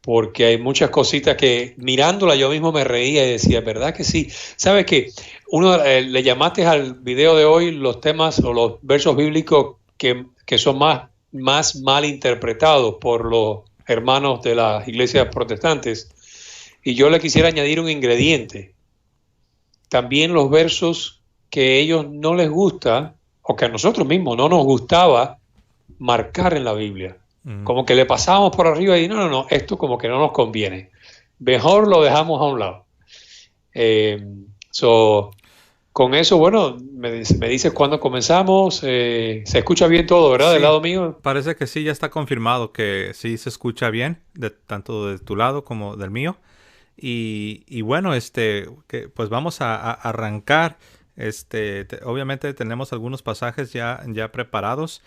porque hay muchas cositas que mirándola yo mismo me reía y decía, ¿verdad que sí? ¿Sabes qué? Le llamaste al video de hoy los temas o los versos bíblicos que son más mal interpretados por los hermanos de las iglesias protestantes. Y yo le quisiera añadir un ingrediente. También los versos que a ellos no les gusta, o que a nosotros mismos no nos gustaba marcar en la Biblia. Como que le pasábamos por arriba y no, esto como que no nos conviene. Mejor lo dejamos a un lado. Con eso, bueno, me dices cuándo comenzamos. Se escucha bien todo, ¿verdad? Sí, Del lado mío. parece que sí, ya está confirmado que sí se escucha bien, tanto de tu lado como del mío. Y bueno, pues vamos a arrancar. Obviamente tenemos algunos pasajes ya preparados.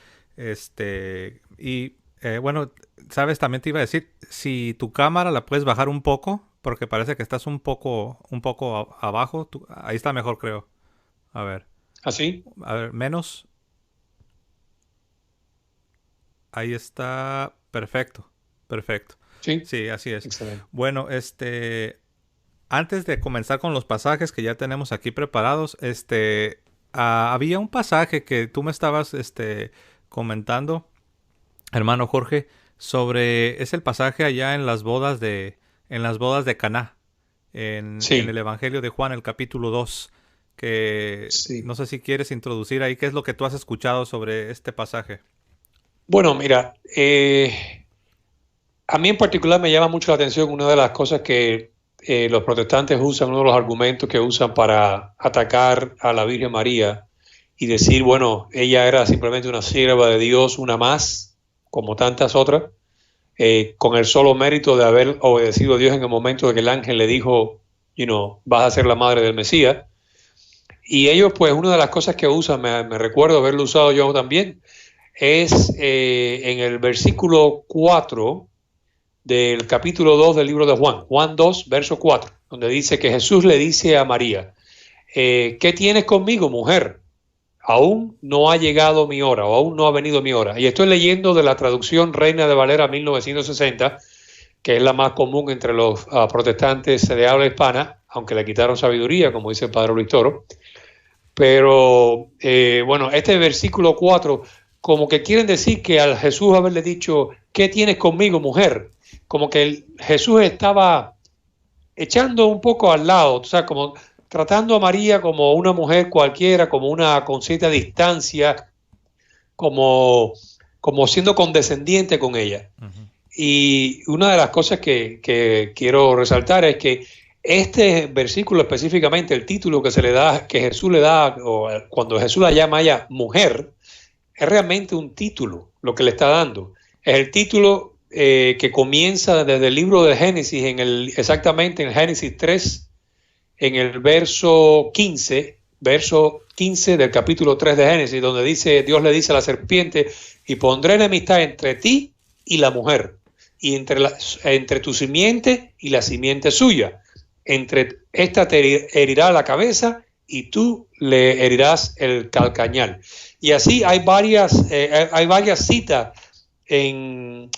Bueno, sabes, también te iba a decir, si tu cámara la puedes bajar un poco, porque parece que estás un poco abajo. Ahí está mejor, creo. A ¿Así? ver, menos. Ahí está, perfecto, perfecto. Sí. Sí, así es. Excelente. Bueno, antes de comenzar con los pasajes que ya tenemos aquí preparados, había un pasaje que tú me estabas, comentando, hermano Jorge, es el pasaje allá en las bodas de Caná, en el Sí, Evangelio de Juan, el capítulo 2, que sí. no sé si quieres introducir ahí qué es lo que tú has escuchado sobre este pasaje. Bueno, mira, a mí en particular me llama mucho la atención una de las cosas que los protestantes usan, uno de los argumentos que usan para atacar a la Virgen María y decir, bueno, ella era simplemente una sierva de Dios, una más, como tantas otras, con el solo mérito de haber obedecido a Dios en el momento de que el ángel le dijo, vas a ser la madre del Mesías. Y ellos, pues, una de las cosas que usan, me recuerdo haberlo usado yo también, es en el versículo 4 del capítulo 2 del libro de Juan, Juan 2, verso 4, donde dice que Jesús le dice a María, ¿qué tienes conmigo, mujer? Aún no ha llegado mi hora, o aún no ha venido mi hora. Y estoy leyendo de la traducción Reina de Valera 1960, que es la más común entre los protestantes de habla hispana, aunque le quitaron sabiduría, como dice el padre Luis Toro. Pero, bueno, este versículo 4, como que quieren decir que al Jesús haberle dicho, ¿qué tienes conmigo, mujer? Como que Jesús estaba echando un poco al lado, o sea, como tratando a María como una mujer cualquiera, como una con cierta distancia, como siendo condescendiente con ella. Uh-huh. Y una de las cosas que quiero resaltar es que este versículo específicamente, el título que se le da, que Jesús le da, o cuando Jesús la llama a ella mujer, es realmente un título lo que le está dando. Es el título que comienza desde el libro de Génesis, exactamente en Génesis 3, en el verso 15 del capítulo 3 de Génesis, donde Dios le dice a la serpiente, y pondré enemistad entre ti y la mujer, y entre tu simiente y la simiente suya. Entre esta te herirá la cabeza y tú le herirás el calcañar. Y así hay varias citas en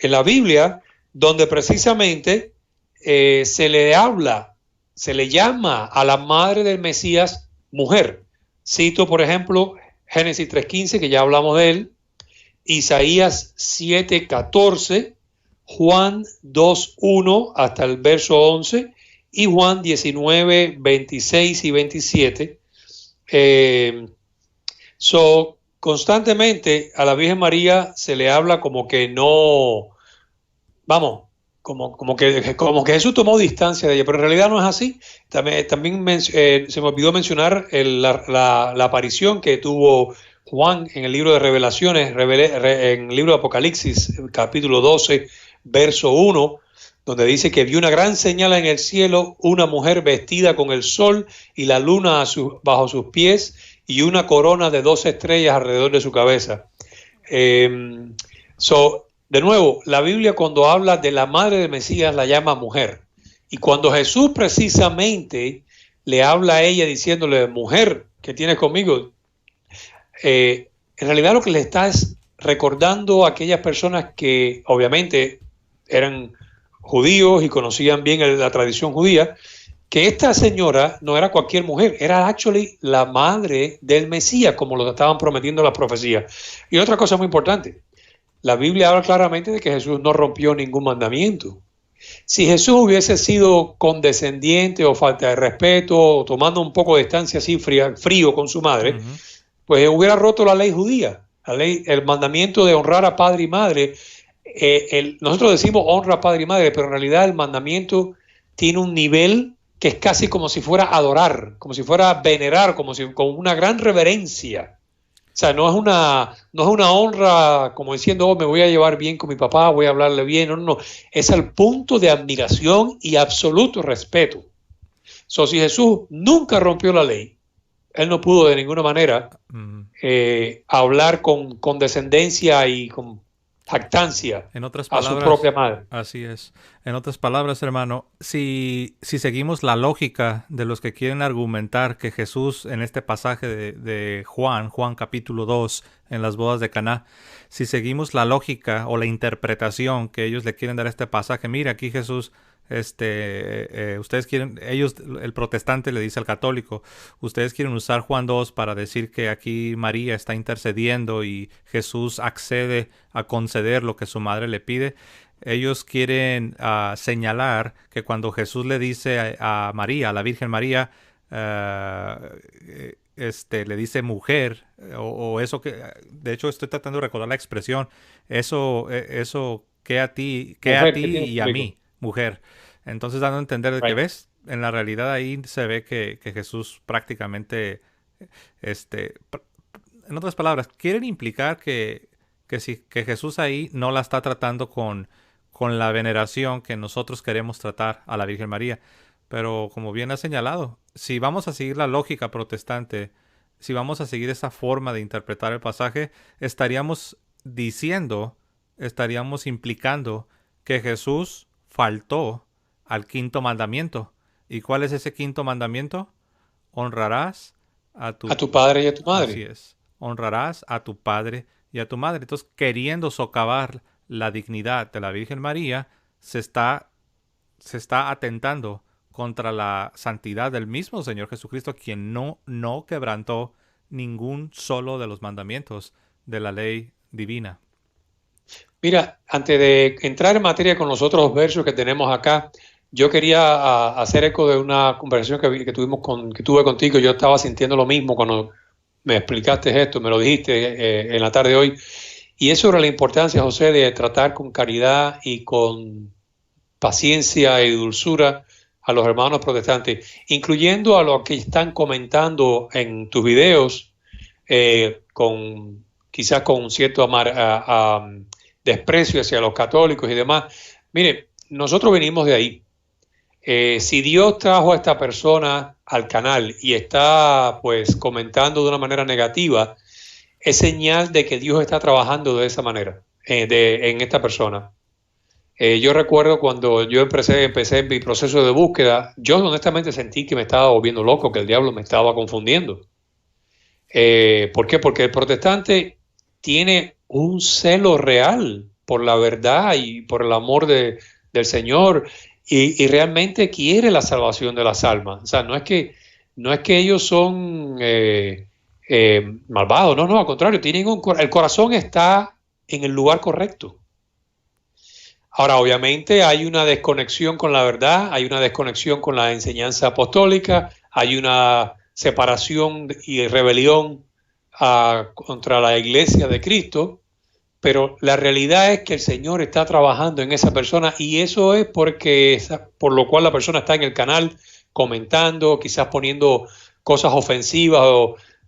la Biblia donde precisamente se le llama a la madre del Mesías mujer. Cito, por ejemplo, Génesis 3:15, que ya hablamos de él, Isaías 7:14, Juan 2:1 hasta el verso 11 y Juan 19:26 y 27. Constantemente a la Virgen María se le habla como que no, vamos, como que Jesús tomó distancia de ella, pero en realidad no es así. También se me olvidó mencionar la aparición que tuvo Juan en el libro de Revelaciones, en el libro de Apocalipsis, capítulo 12, verso 1, donde dice que vio una gran señal en el cielo, una mujer vestida con el sol y la luna bajo sus pies y una corona de 12 estrellas alrededor de su cabeza. De nuevo, la Biblia cuando habla de la madre del Mesías la llama mujer. Y cuando Jesús precisamente le habla a ella diciéndole, mujer, ¿qué tienes conmigo? En realidad lo que le está es recordando a aquellas personas que obviamente eran judíos y conocían bien la tradición judía, que esta señora no era cualquier mujer, era actually la madre del Mesías, como lo estaban prometiendo las profecías. Y otra cosa muy importante, la Biblia habla claramente de que Jesús no rompió ningún mandamiento. Si Jesús hubiese sido condescendiente o falta de respeto, o tomando un poco de distancia así frío con su madre, pues hubiera roto la ley judía, el mandamiento de honrar a padre y madre. Nosotros decimos honra a padre y madre, pero en realidad el mandamiento tiene un nivel que es casi como si fuera adorar, como si fuera venerar, con una gran reverencia. O sea, no es una honra como diciendo, me voy a llevar bien con mi papá, voy a hablarle bien. No, no, no. Es al punto de admiración y absoluto respeto. Si Jesús nunca rompió la ley, él no pudo de ninguna manera hablar con condescendencia y con jactancia en otras palabras, a su propia madre. Así es. En otras palabras, hermano, si seguimos la lógica de los que quieren argumentar que Jesús en este pasaje de Juan capítulo 2, en las bodas de Caná, si seguimos la lógica o la interpretación que ellos le quieren dar a este pasaje, mira, aquí Jesús, ustedes quieren, el protestante le dice al católico, ustedes quieren usar Juan 2 para decir que aquí María está intercediendo y Jesús accede a conceder lo que su madre le pide. Ellos quieren señalar que cuando Jesús le dice a María, a la Virgen María, le dice mujer, o eso que, de hecho estoy tratando de recordar la expresión, eso que a ti, y a mí, mujer. Entonces dando a entender de que ves, en la realidad ahí se ve que Jesús prácticamente, en otras palabras, quieren implicar que Jesús ahí no la está tratando con la veneración que nosotros queremos tratar a la Virgen María. Pero como bien ha señalado, si vamos a seguir la lógica protestante, si vamos a seguir esa forma de interpretar el pasaje, estaríamos implicando que Jesús faltó al quinto mandamiento. ¿Y cuál es ese quinto mandamiento? Honrarás a tu padre y a tu madre. Así es. Honrarás a tu padre y a tu madre. Entonces, queriendo socavar la dignidad de la Virgen María, se está atentando contra la santidad del mismo Señor Jesucristo, quien no quebrantó ningún solo de los mandamientos de la ley divina. Mira, antes de entrar en materia con los otros versos que tenemos acá, yo quería hacer eco de una conversación que tuve contigo. Yo estaba sintiendo lo mismo cuando me explicaste esto, me lo dijiste en la tarde de hoy. Y es sobre la importancia, José, de tratar con caridad y con paciencia y dulzura a los hermanos protestantes, incluyendo a los que están comentando en tus videos, quizás con un cierto desprecio hacia los católicos y demás. Mire, nosotros venimos de ahí. Si Dios trajo a esta persona al canal y está pues comentando de una manera negativa, es señal de que Dios está trabajando de esa manera en esta persona. Yo recuerdo cuando yo empecé en mi proceso de búsqueda, yo honestamente sentí que me estaba volviendo loco, que el diablo me estaba confundiendo. ¿Por qué? Porque el protestante tiene un celo real por la verdad y por el amor del Señor y realmente quiere la salvación de las almas. O sea, no es que ellos son malvados, no, al contrario, el corazón está en el lugar correcto. Ahora, obviamente hay una desconexión con la verdad, hay una desconexión con la enseñanza apostólica, hay una separación y rebelión contra la iglesia de Cristo, pero la realidad es que el Señor está trabajando en esa persona y eso es por lo cual la persona está en el canal comentando, quizás poniendo cosas ofensivas,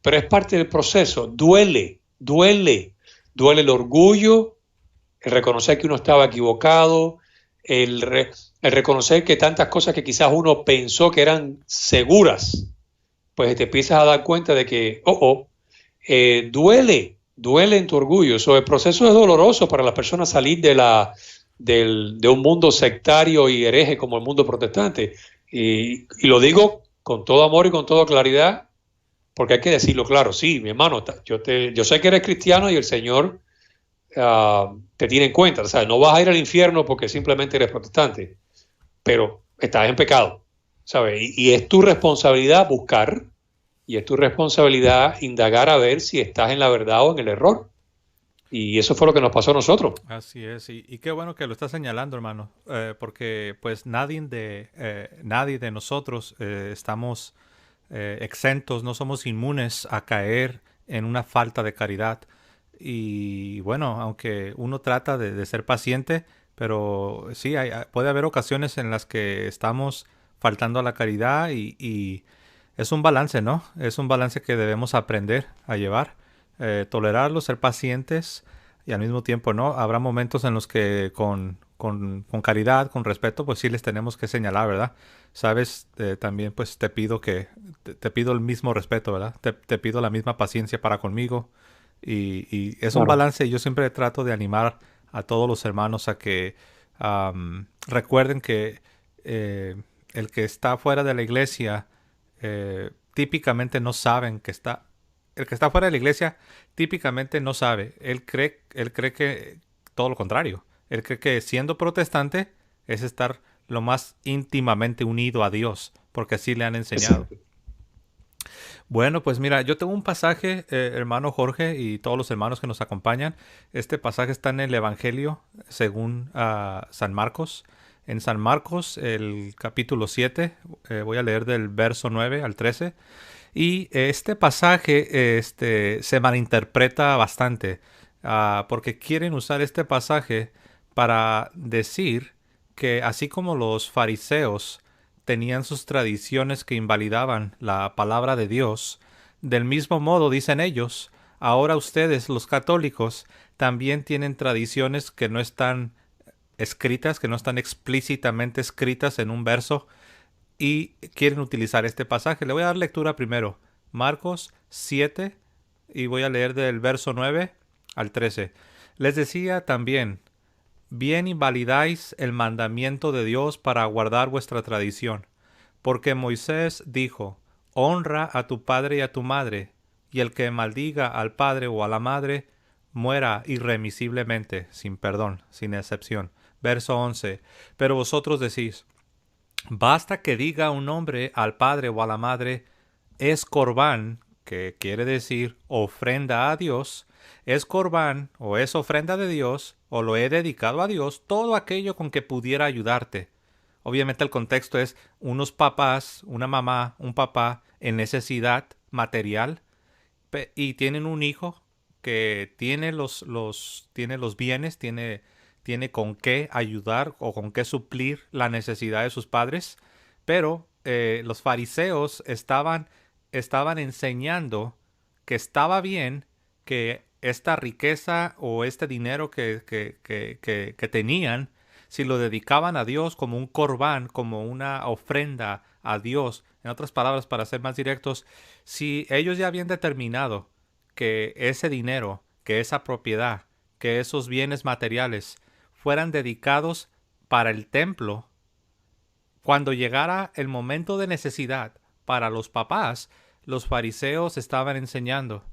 pero es parte del proceso. Duele el orgullo, el reconocer que uno estaba equivocado, el reconocer que tantas cosas que quizás uno pensó que eran seguras, pues te empiezas a dar cuenta de que, duele en tu orgullo. El proceso es doloroso para las personas salir de un mundo sectario y hereje como el mundo protestante. Y lo digo con todo amor y con toda claridad, porque hay que decirlo claro. Sí, mi hermano, yo sé que eres cristiano y el Señor te tiene en cuenta. O sea, no vas a ir al infierno porque simplemente eres protestante, pero estás en pecado, ¿sabes? Y es tu responsabilidad buscar y es tu responsabilidad indagar a ver si estás en la verdad o en el error. Y eso fue lo que nos pasó a nosotros. Así es, y qué bueno que lo estás señalando, hermano, porque pues nadie de nosotros estamos exentos, no somos inmunes a caer en una falta de caridad. Y bueno, aunque uno trata de ser paciente, pero sí, puede haber ocasiones en las que estamos faltando a la caridad y es un balance, ¿no? Es un balance que debemos aprender a llevar, tolerarlo, ser pacientes y al mismo tiempo, ¿no? Habrá momentos en los que con caridad, con respeto, pues sí les tenemos que señalar, ¿verdad? Sabes, también pues te pido el mismo respeto, ¿verdad? Te pido la misma paciencia para conmigo. Y es un Claro. balance. Y yo siempre trato de animar a todos los hermanos a que recuerden que el que está fuera de la iglesia típicamente no saben que está. El que está fuera de la iglesia típicamente no sabe. Él cree que todo lo contrario. Él cree que siendo protestante es estar lo más íntimamente unido a Dios, porque así le han enseñado. Exacto. Bueno, pues mira, yo tengo un pasaje, hermano Jorge, y todos los hermanos que nos acompañan. Este pasaje está en el Evangelio según San Marcos. En San Marcos, el capítulo 7, voy a leer del verso 9 al 13. Y este pasaje se malinterpreta bastante, porque quieren usar este pasaje para decir que así como los fariseos tenían sus tradiciones que invalidaban la palabra de Dios, del mismo modo, dicen ellos, ahora ustedes, los católicos, también tienen tradiciones que no están escritas, que no están explícitamente escritas en un verso y quieren utilizar este pasaje. Le voy a dar lectura primero. Marcos 7 y voy a leer del verso 9 al 13. Les decía también, bien invalidáis el mandamiento de Dios para guardar vuestra tradición, porque Moisés dijo, honra a tu padre y a tu madre, y el que maldiga al padre o a la madre, muera irremisiblemente, sin perdón, sin excepción. Verso 11. Pero vosotros decís, basta que diga un hombre al padre o a la madre, es corbán, que quiere decir ofrenda a Dios, es corbán o es ofrenda de Dios, o lo he dedicado a Dios, todo aquello con que pudiera ayudarte. Obviamente el contexto es unos papás, una mamá, un papá en necesidad material y tienen un hijo que tiene los bienes, tiene con qué ayudar o con qué suplir la necesidad de sus padres, pero los fariseos estaban enseñando que estaba bien que esta riqueza o este dinero que tenían, si lo dedicaban a Dios como un corbán, como una ofrenda a Dios, en otras palabras, para ser más directos, si ellos ya habían determinado que ese dinero, que esa propiedad, que esos bienes materiales fueran dedicados para el templo, cuando llegara el momento de necesidad para los papás, los fariseos estaban enseñando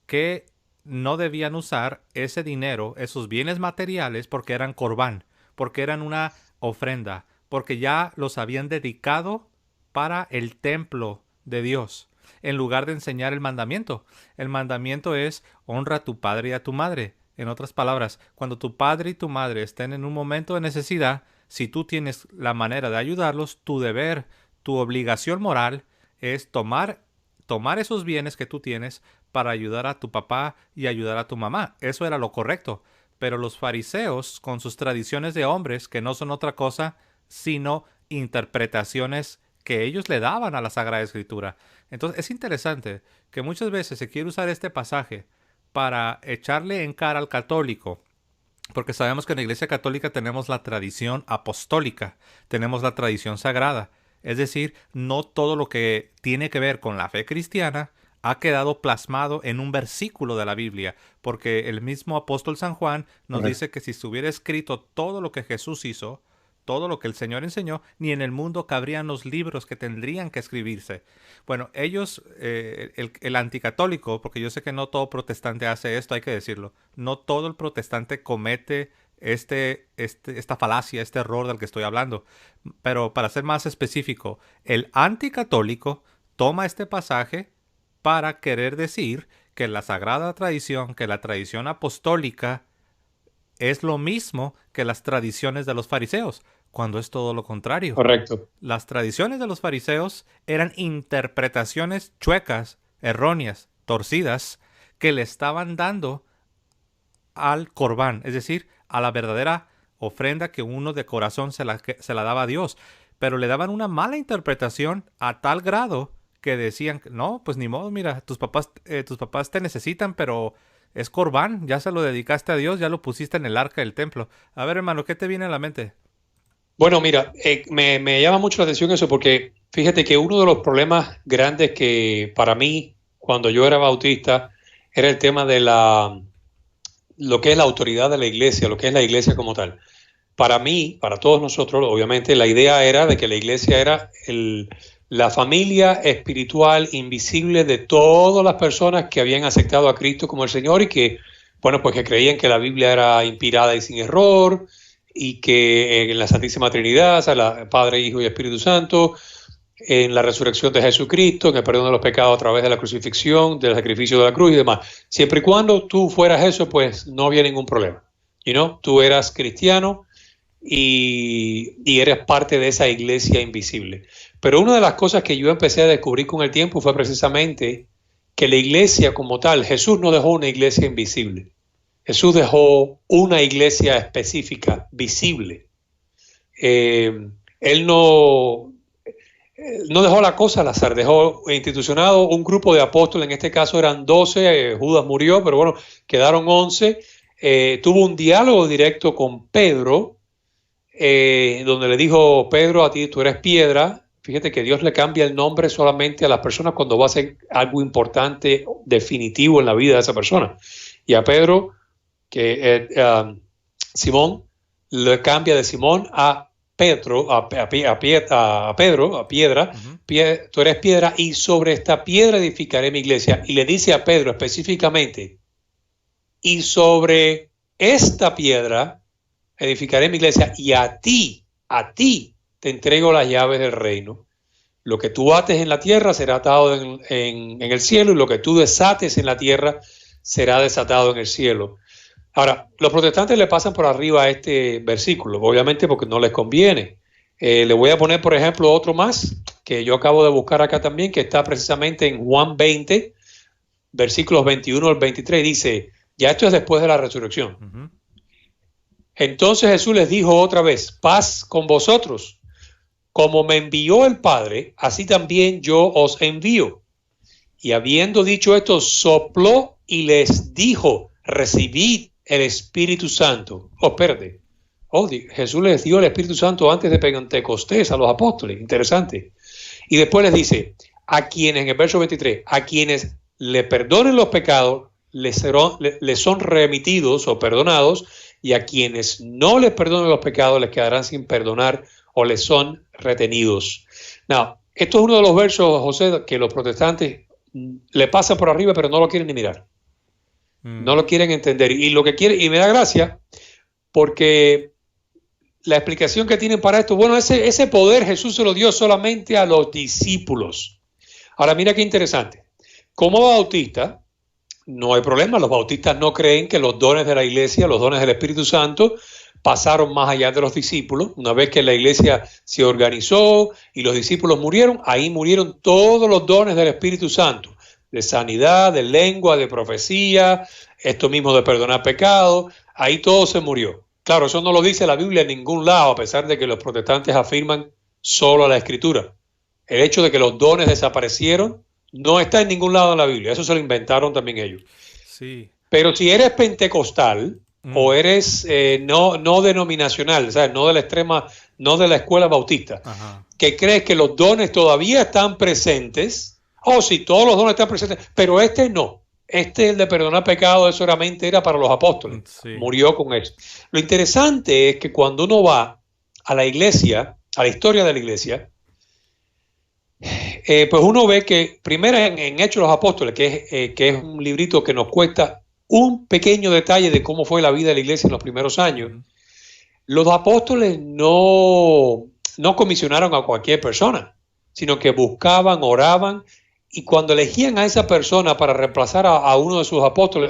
que no debían usar ese dinero, esos bienes materiales, porque eran corbán, porque eran una ofrenda, porque ya los habían dedicado para el templo de Dios, en lugar de enseñar el mandamiento. El mandamiento es honra a tu padre y a tu madre. En otras palabras, cuando tu padre y tu madre estén en un momento de necesidad, si tú tienes la manera de ayudarlos, tu deber, tu obligación moral es tomar esos bienes que tú tienes para ayudar a tu papá y ayudar a tu mamá. Eso era lo correcto. Pero los fariseos, con sus tradiciones de hombres, que no son otra cosa sino interpretaciones que ellos le daban a la Sagrada Escritura. Entonces es interesante que muchas veces se quiere usar este pasaje para echarle en cara al católico, porque sabemos que en la Iglesia Católica tenemos la tradición apostólica, tenemos la tradición sagrada. Es decir, no todo lo que tiene que ver con la fe cristiana ha quedado plasmado en un versículo de la Biblia, porque el mismo apóstol San Juan nos Correcto. dice que si se hubiera escrito todo lo que Jesús hizo, todo lo que el Señor enseñó, ni en el mundo cabrían los libros que tendrían que escribirse. Bueno, ellos, el anticatólico, porque yo sé que no todo protestante hace esto, hay que decirlo, no todo el protestante comete esta falacia, este error del que estoy hablando. Pero para ser más específico, el anticatólico toma este pasaje para querer decir que la sagrada tradición, que la tradición apostólica es lo mismo que las tradiciones de los fariseos, cuando es todo lo contrario. Correcto. Las tradiciones de los fariseos eran interpretaciones chuecas, erróneas, torcidas, que le estaban dando al corbán, es decir, a la verdadera ofrenda que uno de corazón se la daba a Dios. Pero le daban una mala interpretación a tal grado que decían, no, pues ni modo, mira, tus papás te necesitan, pero es corbán, ya se lo dedicaste a Dios, ya lo pusiste en el arca del templo. A ver, hermano, ¿qué te viene a la mente? Bueno, mira, me llama mucho la atención eso porque fíjate que uno de los problemas grandes que para mí, cuando yo era bautista, era el tema de lo que es la autoridad de la iglesia, lo que es la iglesia como tal. Para mí, para todos nosotros, obviamente, la idea era de que la iglesia era la familia espiritual invisible de todas las personas que habían aceptado a Cristo como el Señor y que, bueno, pues que creían que la Biblia era inspirada y sin error y que en la Santísima Trinidad, o sea, Padre, Hijo y Espíritu Santo, en la resurrección de Jesucristo, en el perdón de los pecados a través de la crucifixión, del sacrificio de la cruz y demás. Siempre y cuando tú fueras eso, pues no había ningún problema. Tú eras cristiano y eres parte de esa iglesia invisible. Pero una de las cosas que yo empecé a descubrir con el tiempo fue precisamente que la iglesia como tal, Jesús no dejó una iglesia invisible. Jesús dejó una iglesia específica, visible. Él no dejó la cosa al azar, dejó institucionado un grupo de apóstoles, en este caso eran 12, Judas murió, pero bueno, quedaron 11. Tuvo un diálogo directo con Pedro, donde le dijo, Pedro, a ti tú eres piedra. Fíjate que Dios le cambia el nombre solamente a las personas cuando va a hacer algo importante, definitivo en la vida de esa persona. Y a Pedro, Simón, le cambia de Simón a Pedro, a piedra. Uh-huh. Tú eres piedra y sobre esta piedra edificaré mi iglesia. Y le dice a Pedro específicamente, y sobre esta piedra edificaré mi iglesia y a ti te entrego las llaves del reino. Lo que tú ates en la tierra será atado en el cielo y lo que tú desates en la tierra será desatado en el cielo. Ahora, los protestantes le pasan por arriba a este versículo, obviamente porque no les conviene. Le voy a poner, por ejemplo, otro más que yo acabo de buscar acá también, que está precisamente en Juan 20, versículos 21 al 23. Dice, ya esto es después de la resurrección. Uh-huh. Entonces Jesús les dijo otra vez, paz con vosotros. Como me envió el Padre, así también yo os envío. Y habiendo dicho esto, sopló y les dijo, recibid el Espíritu Santo. Espérate. Jesús les dio el Espíritu Santo antes de Pentecostés a los apóstoles. Interesante. Y después les dice, a quienes, en el verso 23, a quienes le perdonen los pecados, les son remitidos o perdonados, y a quienes no les perdonen los pecados les quedarán sin perdonar o les son retenidos. Now, esto es uno de los versos, José, que los protestantes le pasan por arriba, pero no lo quieren ni mirar. No lo quieren entender. Y lo que quieren, y me da gracia, porque la explicación que tienen para esto, bueno, ese poder Jesús se lo dio solamente a los discípulos. Ahora, mira qué interesante. Como bautista, no hay problema. Los bautistas no creen que los dones de la iglesia, los dones del Espíritu Santo, pasaron más allá de los discípulos. Una vez que la iglesia se organizó y los discípulos murieron, ahí murieron todos los dones del Espíritu Santo, de sanidad, de lengua, de profecía, esto mismo de perdonar pecados, ahí todo se murió. Claro, eso no lo dice la Biblia en ningún lado, a pesar de que los protestantes afirman solo la Escritura. El hecho de que los dones desaparecieron no está en ningún lado en la Biblia, eso se lo inventaron también ellos. Sí. Pero si eres pentecostal o eres no denominacional, o sea, no de la extrema, no de la escuela bautista, Ajá. que crees que los dones todavía están presentes, sí, todos los dones están presentes, pero este no. El de perdonar pecados, eso solamente era para los apóstoles. Sí. Murió con eso. Lo interesante es que cuando uno va a la iglesia, a la historia de la iglesia, pues uno ve que primero en Hechos de los Apóstoles, que es un librito que nos cuesta un pequeño detalle de cómo fue la vida de la iglesia en los primeros años, los apóstoles no comisionaron a cualquier persona, sino que buscaban, oraban, y cuando elegían a esa persona para reemplazar a uno de sus apóstoles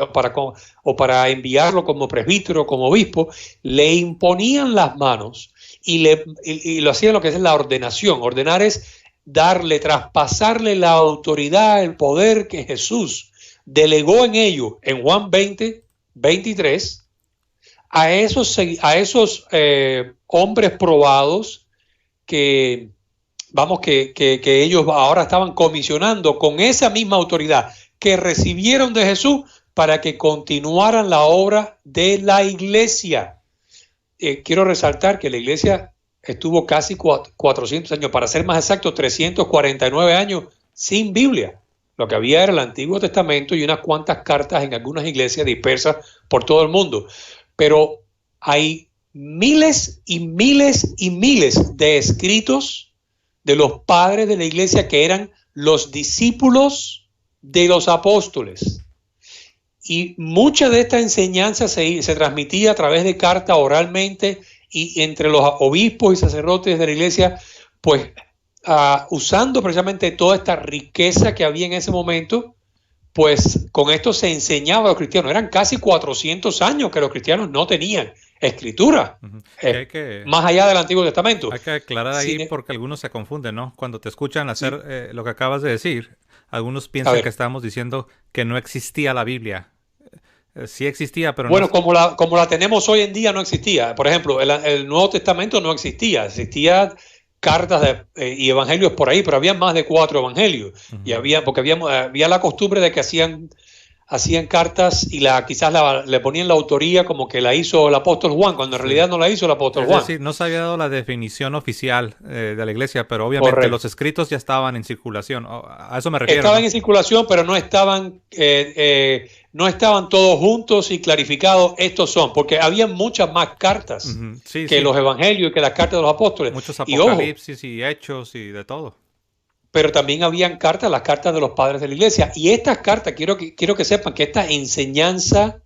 o para enviarlo como presbítero, como obispo, le imponían las manos y lo hacían lo que es la ordenación. Ordenar es traspasarle la autoridad, el poder que Jesús delegó en ellos en Juan 20, 23, a esos hombres probados que ellos ahora estaban comisionando con esa misma autoridad que recibieron de Jesús para que continuaran la obra de la iglesia. Quiero resaltar que la iglesia estuvo casi 400 años, para ser más exacto, 349 años sin Biblia. Lo que había era el Antiguo Testamento y unas cuantas cartas en algunas iglesias dispersas por todo el mundo. Pero hay miles y miles y miles de escritos de los padres de la iglesia que eran los discípulos de los apóstoles. Y mucha de esta enseñanza se transmitía a través de cartas oralmente y entre los obispos y sacerdotes de la iglesia, pues usando precisamente toda esta riqueza que había en ese momento, pues con esto se enseñaba a los cristianos. Eran casi 400 años que los cristianos no tenían escritura, más allá del Antiguo Testamento. Hay que aclarar ahí porque algunos se confunden, ¿no? Cuando te escuchan hacer lo que acabas de decir, algunos piensan que estamos diciendo que no existía la Biblia. Sí existía, pero bueno, no... como la tenemos hoy en día, no existía. Por ejemplo, el Nuevo Testamento no existía. Existía cartas y evangelios por ahí, pero había más de 4 evangelios. Y porque había la costumbre de que hacían cartas y quizás le ponían la autoría como que la hizo el apóstol Juan, cuando en realidad no la hizo el apóstol Juan. Es decir, no se había dado la definición oficial de la iglesia, pero obviamente los escritos ya estaban en circulación. A eso me refiero. Estaban en circulación, pero no estaban todos juntos y clarificados. Estos son, porque había muchas más cartas que los evangelios y que las cartas de los apóstoles. Muchos apocalipsis y hechos y de todo. Pero también habían las cartas de los padres de la iglesia. Y estas cartas, quiero que sepan que esta enseñanza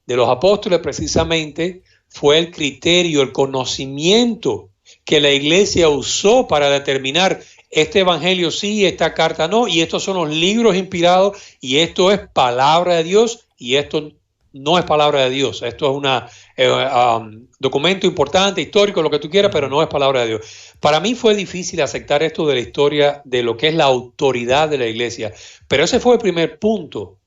de los apóstoles precisamente fue el criterio, el conocimiento que la iglesia usó para determinar este evangelio sí, esta carta no, y estos son los libros inspirados, y esto es palabra de Dios, y esto no es palabra de Dios. Esto es un documento importante, histórico, lo que tú quieras, pero no es palabra de Dios. Para mí fue difícil aceptar esto de la historia de lo que es la autoridad de la iglesia, pero ese fue el primer punto.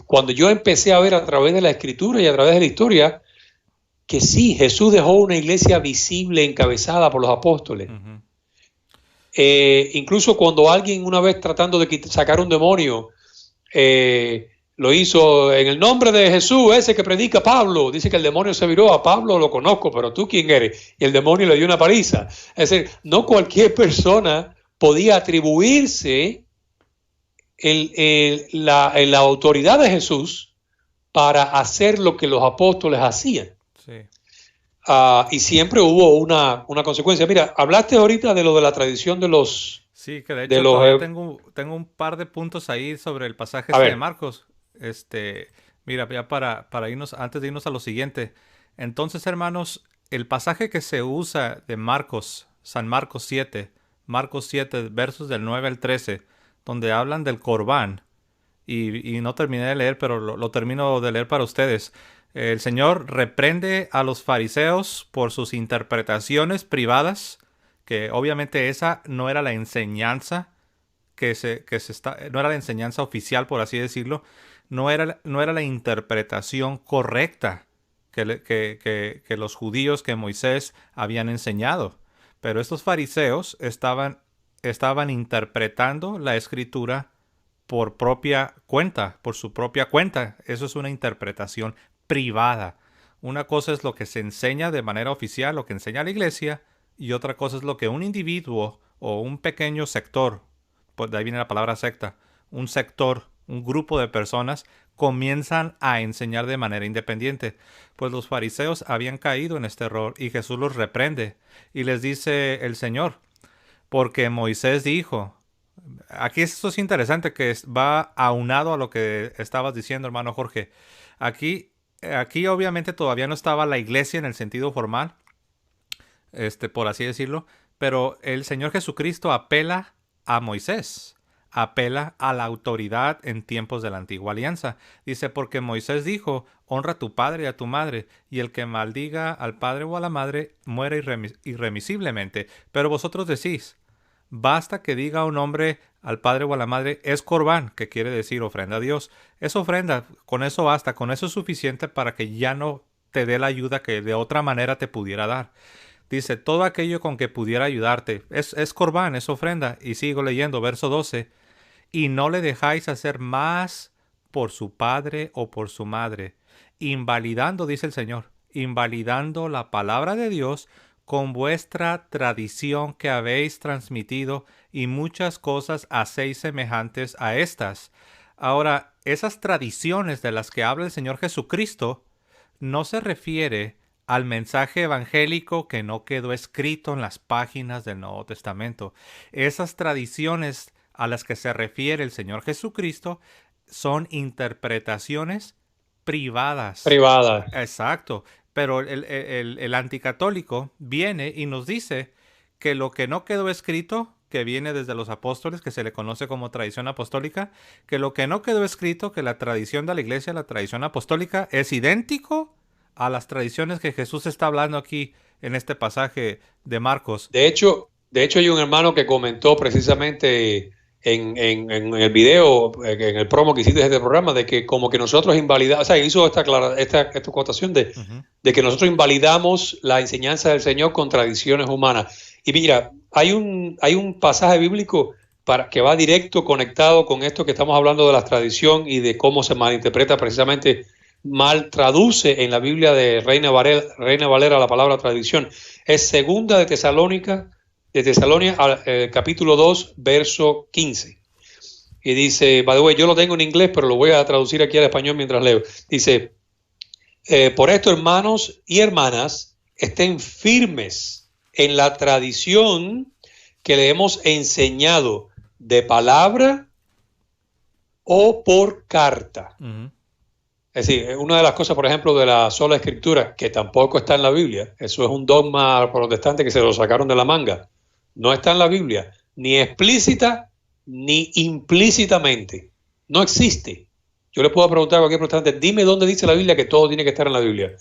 Cuando yo empecé a ver a través de la escritura y a través de la historia que sí, Jesús dejó una iglesia visible, encabezada por los apóstoles. Incluso cuando alguien una vez tratando de sacar un demonio, lo hizo en el nombre de Jesús, ese que predica Pablo. Dice que el demonio se viró. A Pablo lo conozco, pero ¿tú quién eres? Y el demonio le dio una paliza. Es decir, no cualquier persona podía atribuirse la autoridad de Jesús para hacer lo que los apóstoles hacían. Sí. Y siempre hubo una consecuencia. Mira, hablaste ahorita de lo de la tradición de los... Sí, que de hecho tengo un par de puntos ahí sobre el pasaje de Marcos. Mira, ya para irnos, antes de irnos a lo siguiente. Entonces, hermanos, el pasaje que se usa de San Marcos 7, versos del 9 al 13, donde hablan del Corbán, y no terminé de leer, pero lo termino de leer para ustedes. El Señor reprende a los fariseos por sus interpretaciones privadas, que obviamente esa no era la enseñanza no era la enseñanza oficial, por así decirlo. No era la interpretación correcta que los judíos, que Moisés habían enseñado. Pero estos fariseos estaban interpretando la escritura por su propia cuenta. Eso es una interpretación privada. Una cosa es lo que se enseña de manera oficial, lo que enseña la iglesia, y otra cosa es lo que un individuo o un pequeño sector, pues de ahí viene la palabra secta, un sector, un grupo de personas comienzan a enseñar de manera independiente. Pues los fariseos habían caído en este error y Jesús los reprende y les dice el Señor, porque Moisés dijo, aquí esto es interesante que va aunado a lo que estabas diciendo, hermano Jorge. Aquí obviamente todavía no estaba la iglesia en el sentido formal, por así decirlo, pero el Señor Jesucristo apela a Moisés, apela a la autoridad en tiempos de la antigua alianza. Dice, porque Moisés dijo, honra a tu padre y a tu madre, y el que maldiga al padre o a la madre muere irremisiblemente. Pero vosotros decís, basta que diga un hombre al padre o a la madre, es corbán, que quiere decir ofrenda a Dios. Es ofrenda, con eso basta, con eso es suficiente para que ya no te dé la ayuda que de otra manera te pudiera dar. Dice, todo aquello con que pudiera ayudarte, es corbán, es ofrenda. Y sigo leyendo, verso 12, y no le dejáis hacer más por su padre o por su madre, invalidando, dice el Señor, invalidando la palabra de Dios con vuestra tradición que habéis transmitido, y muchas cosas hacéis semejantes a estas. Ahora, esas tradiciones de las que habla el Señor Jesucristo no se refiere al mensaje evangélico que no quedó escrito en las páginas del Nuevo Testamento. Esas tradiciones a las que se refiere el Señor Jesucristo son interpretaciones privadas. Privadas. Exacto. Pero el anticatólico viene y nos dice que lo que no quedó escrito, que viene desde los apóstoles, que se le conoce como tradición apostólica, que lo que no quedó escrito, que la tradición de la iglesia, la tradición apostólica, es idéntico a las tradiciones que Jesús está hablando aquí en este pasaje de Marcos. De hecho, hay un hermano que comentó precisamente en el video, en el promo que hiciste de este programa, de que como que nosotros invalidamos, o sea, hizo esta cotación de que nosotros invalidamos la enseñanza del Señor con tradiciones humanas. Y mira, hay un pasaje bíblico que va directo conectado con esto que estamos hablando de la tradición y de cómo se malinterpreta precisamente, mal traduce en la Biblia de Reina Valera la palabra tradición. Es segunda de Tesalónica, capítulo 2, verso 15. Y dice, by the way, yo lo tengo en inglés, pero lo voy a traducir aquí al español mientras leo. Dice, por esto, hermanos y hermanas, estén firmes en la tradición que le hemos enseñado de palabra o por carta. Es decir, una de las cosas, por ejemplo, de la sola escritura, que tampoco está en la Biblia, eso es un dogma protestante que se lo sacaron de la manga. No está en la Biblia, ni explícita ni implícitamente. No existe. Yo le puedo preguntar a cualquier protestante, dime dónde dice la Biblia que todo tiene que estar en la Biblia.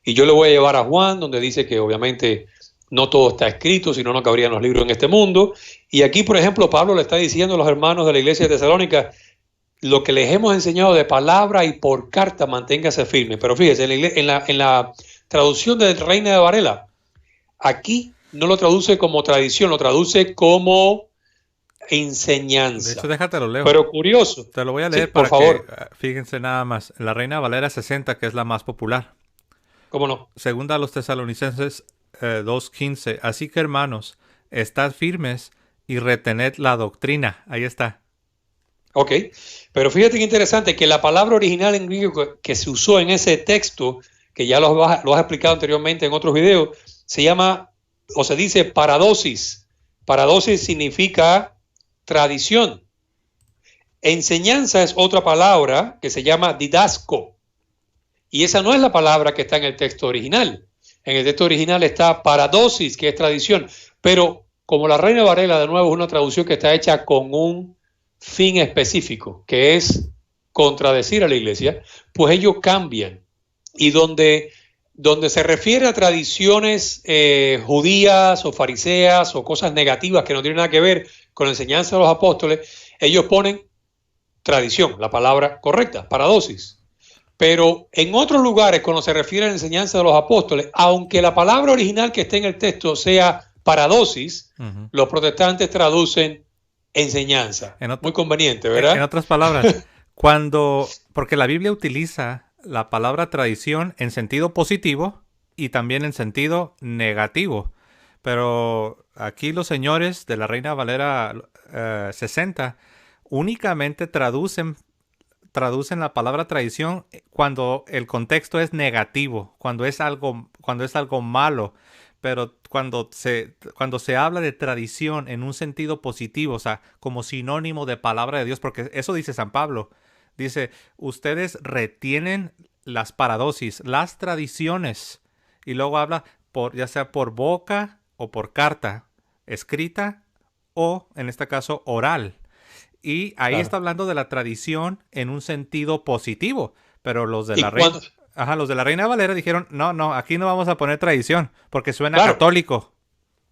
Y yo le voy a llevar a Juan, donde dice que obviamente no todo está escrito, si no, no cabrían los libros en este mundo. Y aquí, por ejemplo, Pablo le está diciendo a los hermanos de la iglesia de Tesalónica, lo que les hemos enseñado de palabra y por carta, manténgase firme. Pero fíjese, en la traducción de Reina de Varela, aquí no lo traduce como tradición, lo traduce como enseñanza. De hecho, déjatelo leo. Pero curioso. Te lo voy a leer, sí, para por favor. Que, fíjense nada más, la Reina Valera 60, que es la más popular. ¿Cómo no? Segunda a los Tesalonicenses 2:15. Así que, hermanos, estad firmes y retened la doctrina. Ahí está. Ok, pero fíjate que interesante que la palabra original en griego que se usó en ese texto, que ya lo has explicado anteriormente en otros videos, se llama o se dice paradosis. Paradosis significa tradición. Enseñanza es otra palabra que se llama didasco. Y esa no es la palabra que está en el texto original. En el texto original está paradosis, que es tradición. Pero como la Reina Varela, de nuevo, es una traducción que está hecha con un fin específico, que es contradecir a la iglesia, pues ellos cambian. Y donde se refiere a tradiciones judías o fariseas o cosas negativas que no tienen nada que ver con la enseñanza de los apóstoles, ellos ponen tradición, la palabra correcta, paradosis. Pero en otros lugares, cuando se refiere a la enseñanza de los apóstoles, aunque la palabra original que esté en el texto sea paradosis, los protestantes traducen enseñanza. Muy conveniente, ¿verdad? En otras palabras, porque la Biblia utiliza la palabra tradición en sentido positivo y también en sentido negativo. Pero aquí los señores de la Reina Valera 60 únicamente traducen traducen la palabra tradición cuando el contexto es negativo, cuando es algo malo. Pero cuando se habla de tradición en un sentido positivo, o sea, como sinónimo de palabra de Dios, porque eso dice San Pablo, dice, ustedes retienen las paradosis, las tradiciones, y luego habla ya sea por boca o por carta, escrita o, en este caso, oral. Y ahí está Claro. hablando de la tradición en un sentido positivo. Pero Y cuando, los de la Reina Valera dijeron, no, no, aquí no vamos a poner tradición, porque suena claro, católico.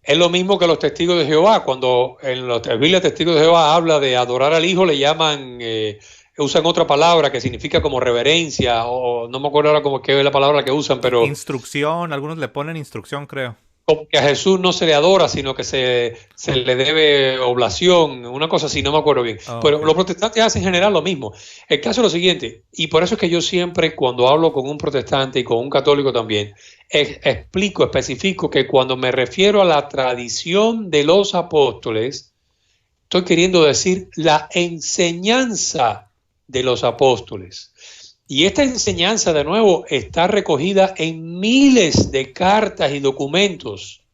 es lo mismo que los testigos de Jehová. Cuando en la Biblia testigos de Jehová habla de adorar al Hijo, le llaman, usan otra palabra que significa como reverencia, o no me acuerdo ahora cómo qué es la palabra que usan, pero Instrucción, algunos le ponen instrucción, creo. como que a Jesús no se le adora, sino que se le debe oblación, una cosa así, no me acuerdo bien. Oh, Pero ok. los protestantes hacen en general lo mismo. El caso es lo siguiente, y por eso es que yo siempre cuando hablo con un protestante y con un católico también, especifico que cuando me refiero a la tradición de los apóstoles, estoy queriendo decir la enseñanza de los apóstoles. Y esta enseñanza, de nuevo, está recogida en miles de cartas y documentos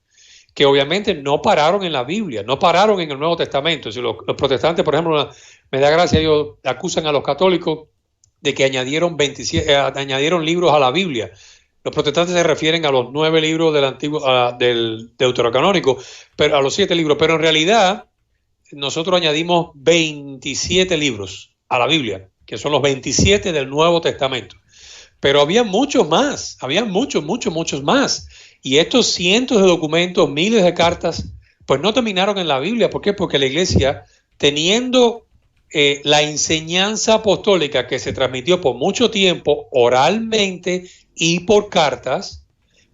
que obviamente no pararon en la Biblia, no pararon en el Nuevo Testamento. Si los protestantes, por ejemplo, me da gracia, ellos acusan a los católicos de que añadieron 27, añadieron libros a la Biblia. Los protestantes se refieren a los 9 libros del antiguo, del deuterocanónico, pero a los 7 libros, pero en realidad nosotros añadimos 27 libros a la Biblia, que son los 27 del Nuevo Testamento. Pero había muchos más, había muchos más. Y estos cientos de documentos, miles de cartas, pues no terminaron en la Biblia. ¿Por qué? Porque la iglesia, teniendo la enseñanza apostólica que se transmitió por mucho tiempo oralmente y por cartas,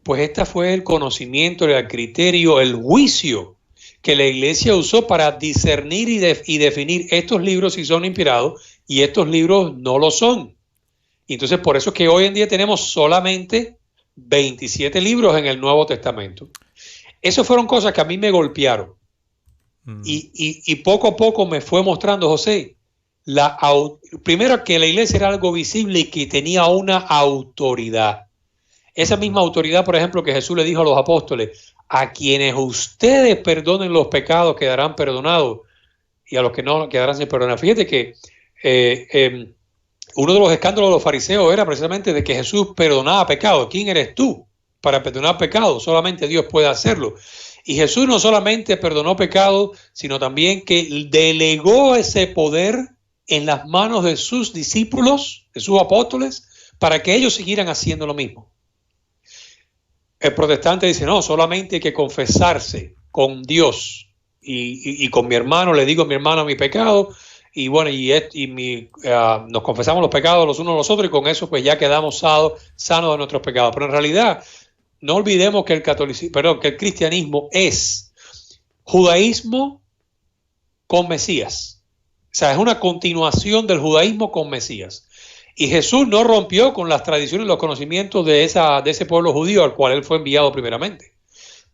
pues este fue el conocimiento, el criterio, el juicio que la iglesia usó para discernir y definir estos libros si son inspirados y estos libros no lo son. Y entonces por eso es que hoy en día tenemos solamente 27 libros en el Nuevo Testamento. Esas fueron cosas que a mí me golpearon. Mm. Y poco a poco me fue mostrando, José, primero que la iglesia era algo visible y que tenía una autoridad. Esa misma autoridad, por ejemplo, que Jesús le dijo a los apóstoles, a quienes ustedes perdonen los pecados quedarán perdonados y a los que no quedarán sin perdonar. Fíjate que uno de los escándalos de los fariseos era precisamente de que Jesús perdonaba pecados. ¿Quién eres tú para perdonar pecados? Solamente Dios puede hacerlo. Y Jesús no solamente perdonó pecados, sino también que delegó ese poder en las manos de sus discípulos, de sus apóstoles, para que ellos siguieran haciendo lo mismo. El protestante dice, no, solamente hay que confesarse con Dios y con mi hermano, le digo a mi hermano mi pecado, y bueno, nos confesamos los pecados los unos a los otros y con eso pues ya quedamos sanos de nuestros pecados. Pero en realidad, no olvidemos que que el cristianismo es judaísmo con Mesías. O sea, es una continuación del judaísmo con Mesías. Y Jesús no rompió con las tradiciones y los conocimientos de ese pueblo judío al cual él fue enviado primeramente.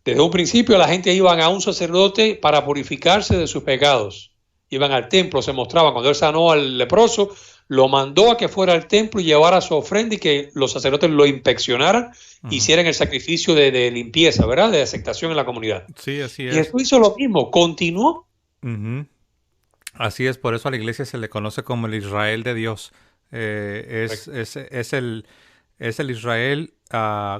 Desde un principio la gente iba a un sacerdote para purificarse de sus pecados. Iban al templo, se mostraban. Cuando él sanó al leproso, lo mandó a que fuera al templo y llevara su ofrenda y que los sacerdotes lo inspeccionaran, hicieran el sacrificio de limpieza, ¿verdad? De aceptación en la comunidad. Sí, así Y es. Jesús hizo lo mismo, continuó. Así es, por eso a la iglesia se le conoce como el Israel de Dios. Es el Israel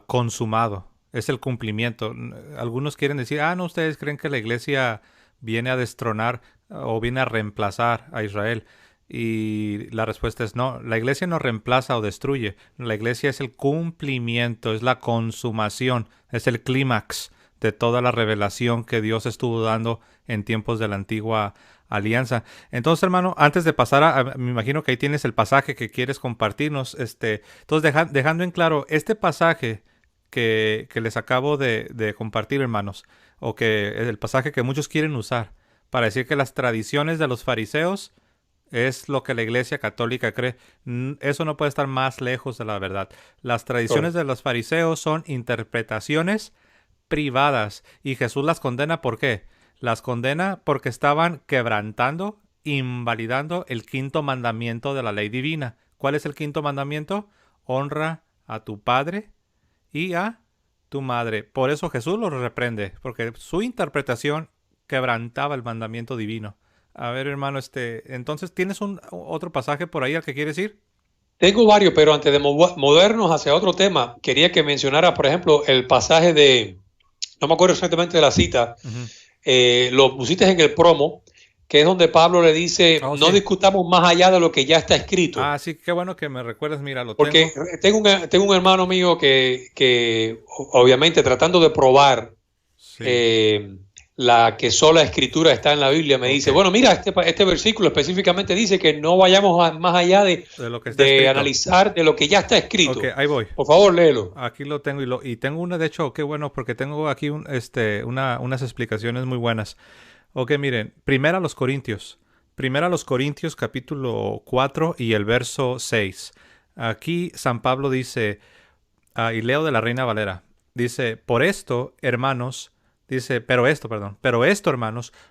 consumado, es el cumplimiento. Algunos quieren decir, no, ustedes creen que la iglesia viene a destronar o viene a reemplazar a Israel. Y la respuesta es no, la iglesia no reemplaza o destruye, la iglesia es el cumplimiento, es la consumación, es el clímax de toda la revelación que Dios estuvo dando en tiempos de la antigua alianza. Entonces, hermano, antes de pasar me imagino que ahí tienes el pasaje que quieres compartirnos. Entonces, dejando en claro, este pasaje que les acabo de compartir, hermanos, o que es el pasaje que muchos quieren usar para decir que las tradiciones de los fariseos es lo que la Iglesia Católica cree. Eso no puede estar más lejos de la verdad. Las tradiciones de los fariseos son interpretaciones privadas y Jesús las condena. ¿Por qué? Las condena porque estaban quebrantando invalidando el quinto mandamiento de la ley divina. ¿Cuál es el quinto mandamiento? Honra a tu padre y a tu madre. Por eso Jesús los reprende, porque su interpretación quebrantaba el mandamiento divino. A ver, hermano, entonces, ¿tienes otro pasaje por ahí al que quieres ir? Tengo varios, pero antes de movernos hacia otro tema, quería que mencionara, por ejemplo, el pasaje de, no me acuerdo exactamente de la cita, lo pusiste en el promo, que es donde Pablo le dice, no sí, discutamos más allá de lo que ya está escrito. Ah, sí, qué bueno que me recuerdas, mira, lo Porque tengo. tengo un hermano mío que obviamente tratando de probar Sí. la que sola escritura está en la Biblia, me dice, bueno, mira, este versículo específicamente dice que no vayamos más allá De lo que está de escrito. analizar de lo que ya está escrito. Ok, ahí voy. Por favor, léelo. Aquí lo tengo y tengo una, de hecho, qué bueno, porque tengo aquí unas explicaciones muy buenas. Ok, miren, Primera a los Corintios capítulo 4 y el verso 6. Aquí San Pablo dice, y leo de la Reina Valera, dice, pero esto, hermanos,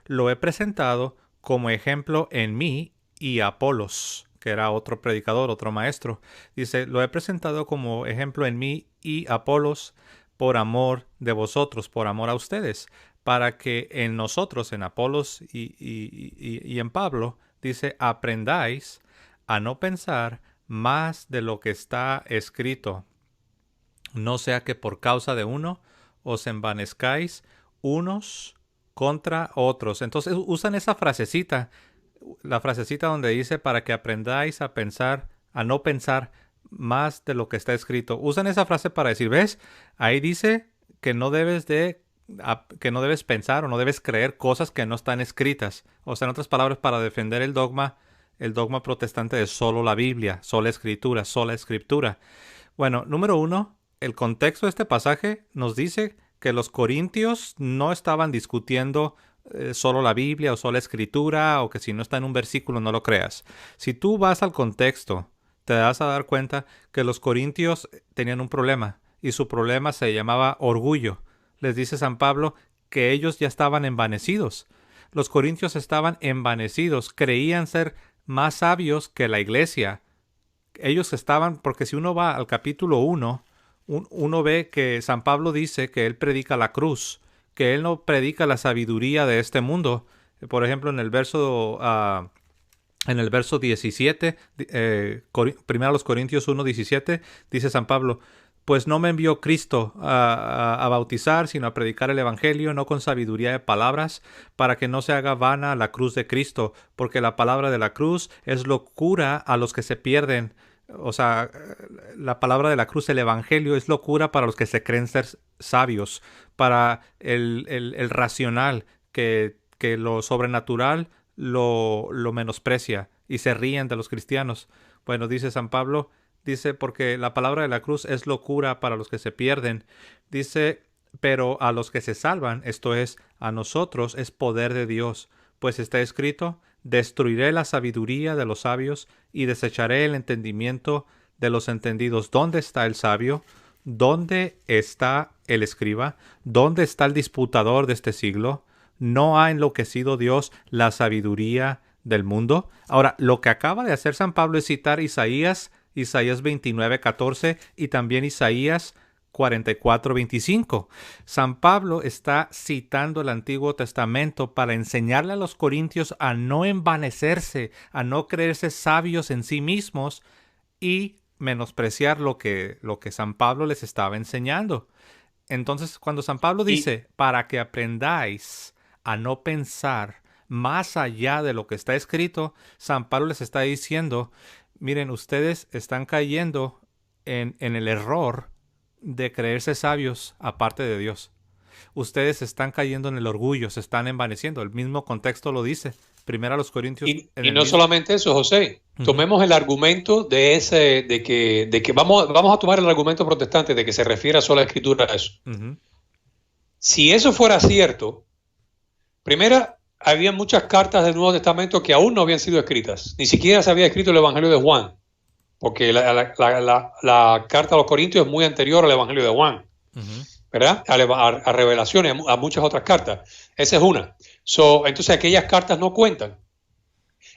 lo he presentado como ejemplo en mí y Apolos, que era otro predicador, otro maestro. Dice, lo he presentado como ejemplo en mí y Apolos por amor de vosotros, por amor a ustedes, para que en nosotros, en Apolos y en Pablo, dice, aprendáis a no pensar más de lo que está escrito, no sea que por causa de uno os envanezcáis unos contra otros. Entonces usan esa frasecita, la frasecita donde dice para que aprendáis a pensar, a no pensar más de lo que está escrito. Usan esa frase para decir, ¿ves? Ahí dice que no debes pensar o no debes creer cosas que no están escritas. O sea, en otras palabras, para defender el dogma protestante de solo la Biblia, sola escritura. Bueno, número uno, el contexto de este pasaje nos dice que los corintios no estaban discutiendo solo la Biblia o sola escritura, o que si no está en un versículo no lo creas. Si tú vas al contexto, te vas a dar cuenta que los corintios tenían un problema, y su problema se llamaba orgullo. Les dice San Pablo que ellos ya estaban envanecidos. Los corintios estaban envanecidos, creían ser más sabios que la iglesia. Ellos estaban, porque si uno va al capítulo 1, uno ve que San Pablo dice que él predica la cruz, que él no predica la sabiduría de este mundo. Por ejemplo, en el verso 17, primero los Corintios 1:17, dice San Pablo, pues no me envió Cristo a bautizar, sino a predicar el evangelio, no con sabiduría de palabras, para que no se haga vana la cruz de Cristo, porque la palabra de la cruz es locura a los que se pierden. O sea, la palabra de la cruz, el evangelio, es locura para los que se creen ser sabios, para el racional, que lo sobrenatural lo menosprecia y se ríen de los cristianos. Bueno, dice San Pablo, dice, porque la palabra de la cruz es locura para los que se pierden. Dice, pero a los que se salvan, esto es, a nosotros, es poder de Dios. Pues está escrito, destruiré la sabiduría de los sabios y desecharé el entendimiento de los entendidos. ¿Dónde está el sabio? ¿Dónde está el escriba? ¿Dónde está el disputador de este siglo? ¿No ha enloquecido Dios la sabiduría del mundo? Ahora, lo que acaba de hacer San Pablo es citar Isaías 29:14 y también Isaías 44:25. San Pablo está citando el Antiguo Testamento para enseñarle a los corintios a no envanecerse, a no creerse sabios en sí mismos y menospreciar lo que San Pablo les estaba enseñando. Entonces, cuando San Pablo dice, para que aprendáis a no pensar más allá de lo que está escrito, San Pablo les está diciendo, miren, ustedes están cayendo en el error de creerse sabios aparte de Dios. Ustedes están cayendo en el orgullo, se están envaneciendo. El mismo contexto lo dice. Primero a los Corintios. Y no solamente eso, José. Tomemos el argumento de que vamos a tomar el argumento protestante de que se refiere a sola escritura a eso. Si eso fuera cierto, primero, había muchas cartas del Nuevo Testamento que aún no habían sido escritas. Ni siquiera se había escrito el Evangelio de Juan, porque la carta a los Corintios es muy anterior al Evangelio de Juan, ¿verdad? A Revelaciones, a muchas otras cartas. Esa es una. Entonces aquellas cartas no cuentan.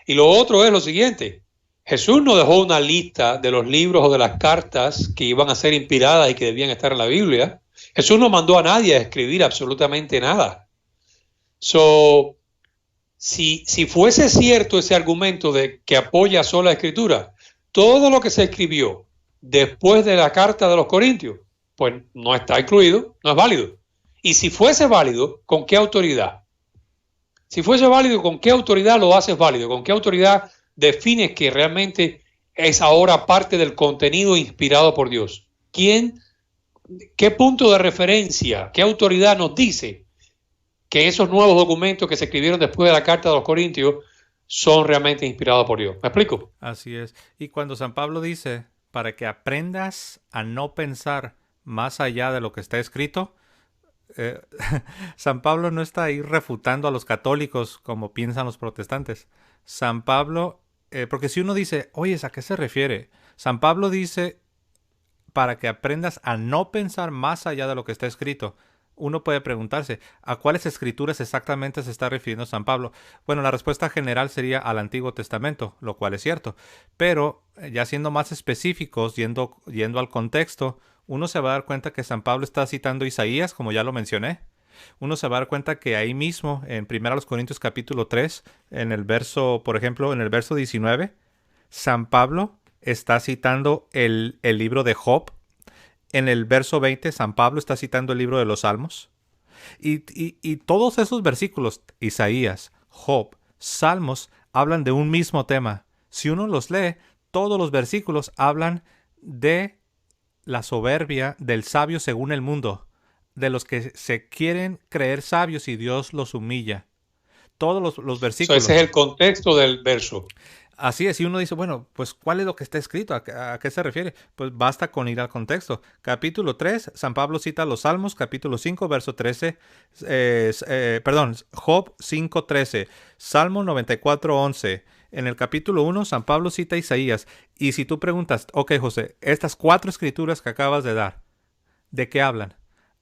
Y lo otro es lo siguiente. Jesús no dejó una lista de los libros o de las cartas que iban a ser inspiradas y que debían estar en la Biblia. Jesús no mandó a nadie a escribir absolutamente nada. Si fuese cierto ese argumento de que apoya sola la Escritura, todo lo que se escribió después de la carta de los Corintios, pues no está incluido, no es válido. Y si fuese válido, ¿con qué autoridad? Si fuese válido, ¿con qué autoridad lo haces válido? ¿Con qué autoridad defines que realmente es ahora parte del contenido inspirado por Dios? ¿Qué punto de referencia, qué autoridad nos dice que esos nuevos documentos que se escribieron después de la carta de los Corintios son realmente inspirados por Dios? ¿Me explico? Así es. Y cuando San Pablo dice, para que aprendas a no pensar más allá de lo que está escrito, San Pablo no está ahí refutando a los católicos como piensan los protestantes. San Pablo, porque si uno dice, oye, ¿a qué se refiere? San Pablo dice, para que aprendas a no pensar más allá de lo que está escrito. Uno puede preguntarse, ¿a cuáles escrituras exactamente se está refiriendo San Pablo? Bueno, la respuesta general sería al Antiguo Testamento, lo cual es cierto. Pero, ya siendo más específicos, yendo al contexto, uno se va a dar cuenta que San Pablo está citando Isaías, como ya lo mencioné. Uno se va a dar cuenta que ahí mismo, en 1 Corintios capítulo 3, en el verso, por ejemplo, en el verso 19, San Pablo está citando el libro de Job. En el verso 20, San Pablo está citando el libro de los Salmos. Y todos esos versículos, Isaías, Job, Salmos, hablan de un mismo tema. Si uno los lee, todos los versículos hablan de la soberbia del sabio según el mundo, de los que se quieren creer sabios y Dios los humilla. Todos los versículos. Ese es el contexto del verso. Así es, y uno dice, bueno, pues ¿cuál es lo que está escrito? ¿A qué se refiere? Pues basta con ir al contexto. Capítulo 3, San Pablo cita los Salmos, capítulo 5, verso 13, Job 5, 13, Salmo 94, 11. En el capítulo 1, San Pablo cita Isaías. Y si tú preguntas, ok, José, estas 4 escrituras que acabas de dar, ¿de qué hablan?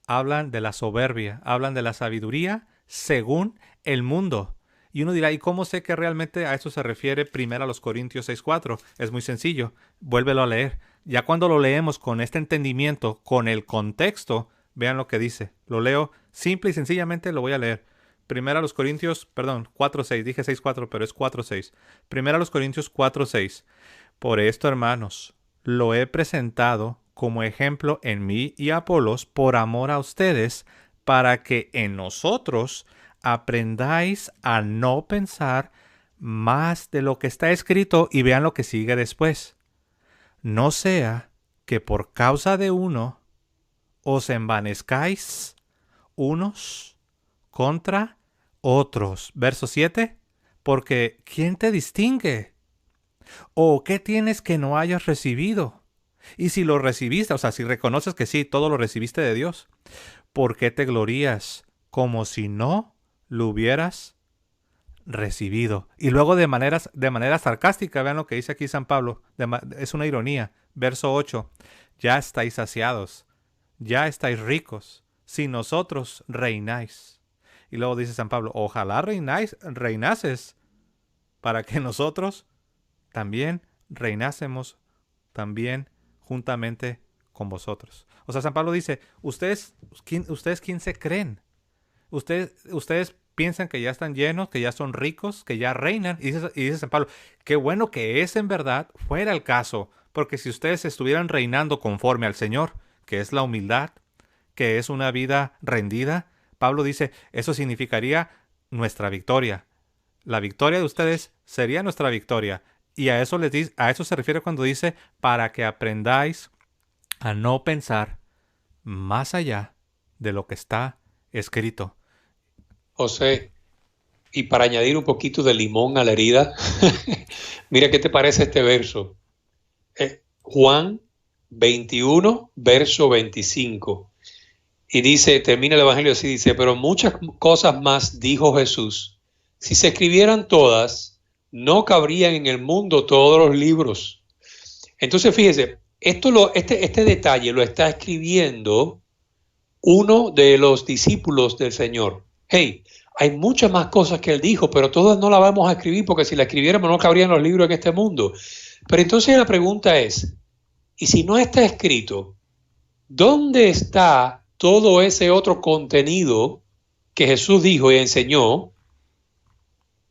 Hablan de la soberbia, hablan de la sabiduría según el mundo. Y uno dirá, ¿y cómo sé que realmente a eso se refiere 1 Corintios 6:4? Es muy sencillo, vuélvelo a leer. Ya cuando lo leemos con este entendimiento, con el contexto, vean lo que dice. Lo leo simple y sencillamente, lo voy a leer. 4:6, dije 6:4, pero es 4:6. 1 Corintios 4:6. Por esto, hermanos, lo he presentado como ejemplo en mí y Apolos por amor a ustedes, para que en nosotros aprendáis a no pensar más de lo que está escrito, y vean lo que sigue después. No sea que por causa de uno os envanezcáis unos contra otros. Verso 7. Porque ¿quién te distingue? ¿O qué tienes que no hayas recibido? Y si lo recibiste, o sea, si reconoces que sí, todo lo recibiste de Dios, ¿por qué te glorías como si no lo hubieras recibido? Y luego de manera sarcástica, vean lo que dice aquí San Pablo, es una ironía. Verso 8, ya estáis saciados, ya estáis ricos, si nosotros reináis. Y luego dice San Pablo, ojalá reinases, para que nosotros también reinásemos también juntamente con vosotros. O sea, San Pablo dice, ¿ustedes quién se creen? Ustedes piensan que ya están llenos, que ya son ricos, que ya reinan. Y dice San Pablo, qué bueno que ese en verdad fuera el caso, porque si ustedes estuvieran reinando conforme al Señor, que es la humildad, que es una vida rendida, Pablo dice, eso significaría nuestra victoria. La victoria de ustedes sería nuestra victoria. Y a eso se refiere cuando dice, para que aprendáis a no pensar más allá de lo que está escrito. José, y para añadir un poquito de limón a la herida, mira qué te parece este verso. Juan 21, verso 25. Y dice, termina el Evangelio así, dice, pero muchas cosas más dijo Jesús. Si se escribieran todas, no cabrían en el mundo todos los libros. Entonces, fíjese, este detalle lo está escribiendo uno de los discípulos del Señor. Hey, Hay muchas más cosas que él dijo, pero todas no las vamos a escribir porque si las escribiéramos no cabrían los libros en este mundo. Pero entonces la pregunta es, ¿y si no está escrito, dónde está todo ese otro contenido que Jesús dijo y enseñó?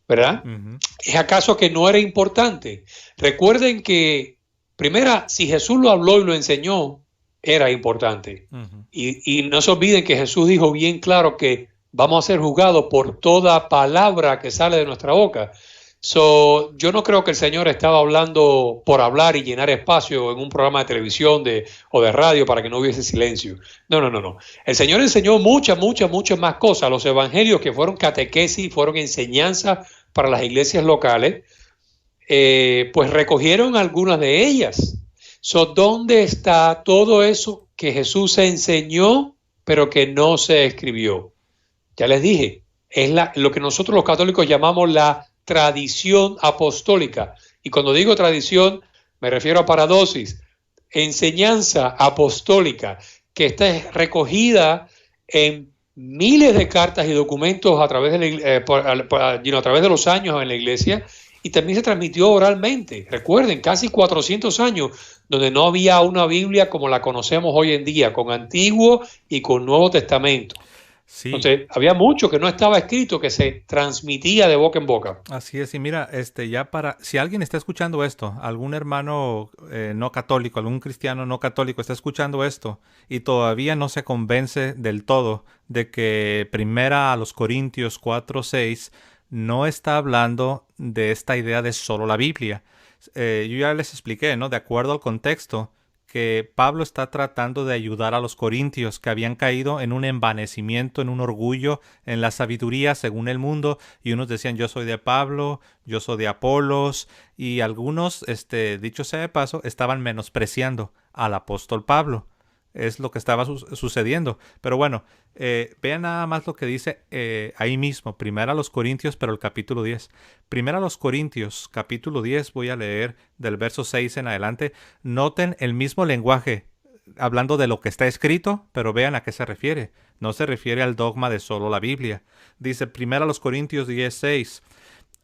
¿Verdad? Ujú. ¿Es acaso que no era importante? Recuerden que, primera, si Jesús lo habló y lo enseñó, era importante. Ujú. Y no se olviden que Jesús dijo bien claro que vamos a ser juzgados por toda palabra que sale de nuestra boca. Yo no creo que el Señor estaba hablando por hablar y llenar espacio en un programa de televisión o de radio para que no hubiese silencio. No, no, no, no. El Señor enseñó muchas, muchas, muchas más cosas. Los evangelios que fueron catequesis, fueron enseñanzas para las iglesias locales, pues recogieron algunas de ellas. ¿Dónde está todo eso que Jesús enseñó, pero que no se escribió? Ya les dije, es lo que nosotros los católicos llamamos la tradición apostólica. Y cuando digo tradición, me refiero a paradosis, enseñanza apostólica, que está recogida en miles de cartas y documentos a través a través de los años en la iglesia, y también se transmitió oralmente. Recuerden, casi 400 años donde no había una Biblia como la conocemos hoy en día, con Antiguo y con Nuevo Testamento. Sí, Entonces, había mucho que no estaba escrito, que se transmitía de boca en boca. así es. Y mira, ya si alguien está escuchando esto, algún hermano no católico, algún cristiano no católico está escuchando esto y todavía no se convence del todo de que primera a los Corintios 4:6 no está hablando de esta idea de solo la Biblia. Yo ya les expliqué, ¿no? De acuerdo al contexto, que Pablo está tratando de ayudar a los corintios que habían caído en un envanecimiento, en un orgullo, en la sabiduría según el mundo, y unos decían yo soy de Pablo, yo soy de Apolos, y algunos, dicho sea de paso, estaban menospreciando al apóstol Pablo. Es lo que estaba sucediendo. Pero bueno, vean nada más lo que dice ahí mismo, primero a los Corintios, pero el capítulo 10. Primero a los Corintios, capítulo 10, voy a leer del verso 6 en adelante. Noten el mismo lenguaje, hablando de lo que está escrito, pero vean a qué se refiere. No se refiere al dogma de solo la Biblia. Dice primero a los Corintios 10:6,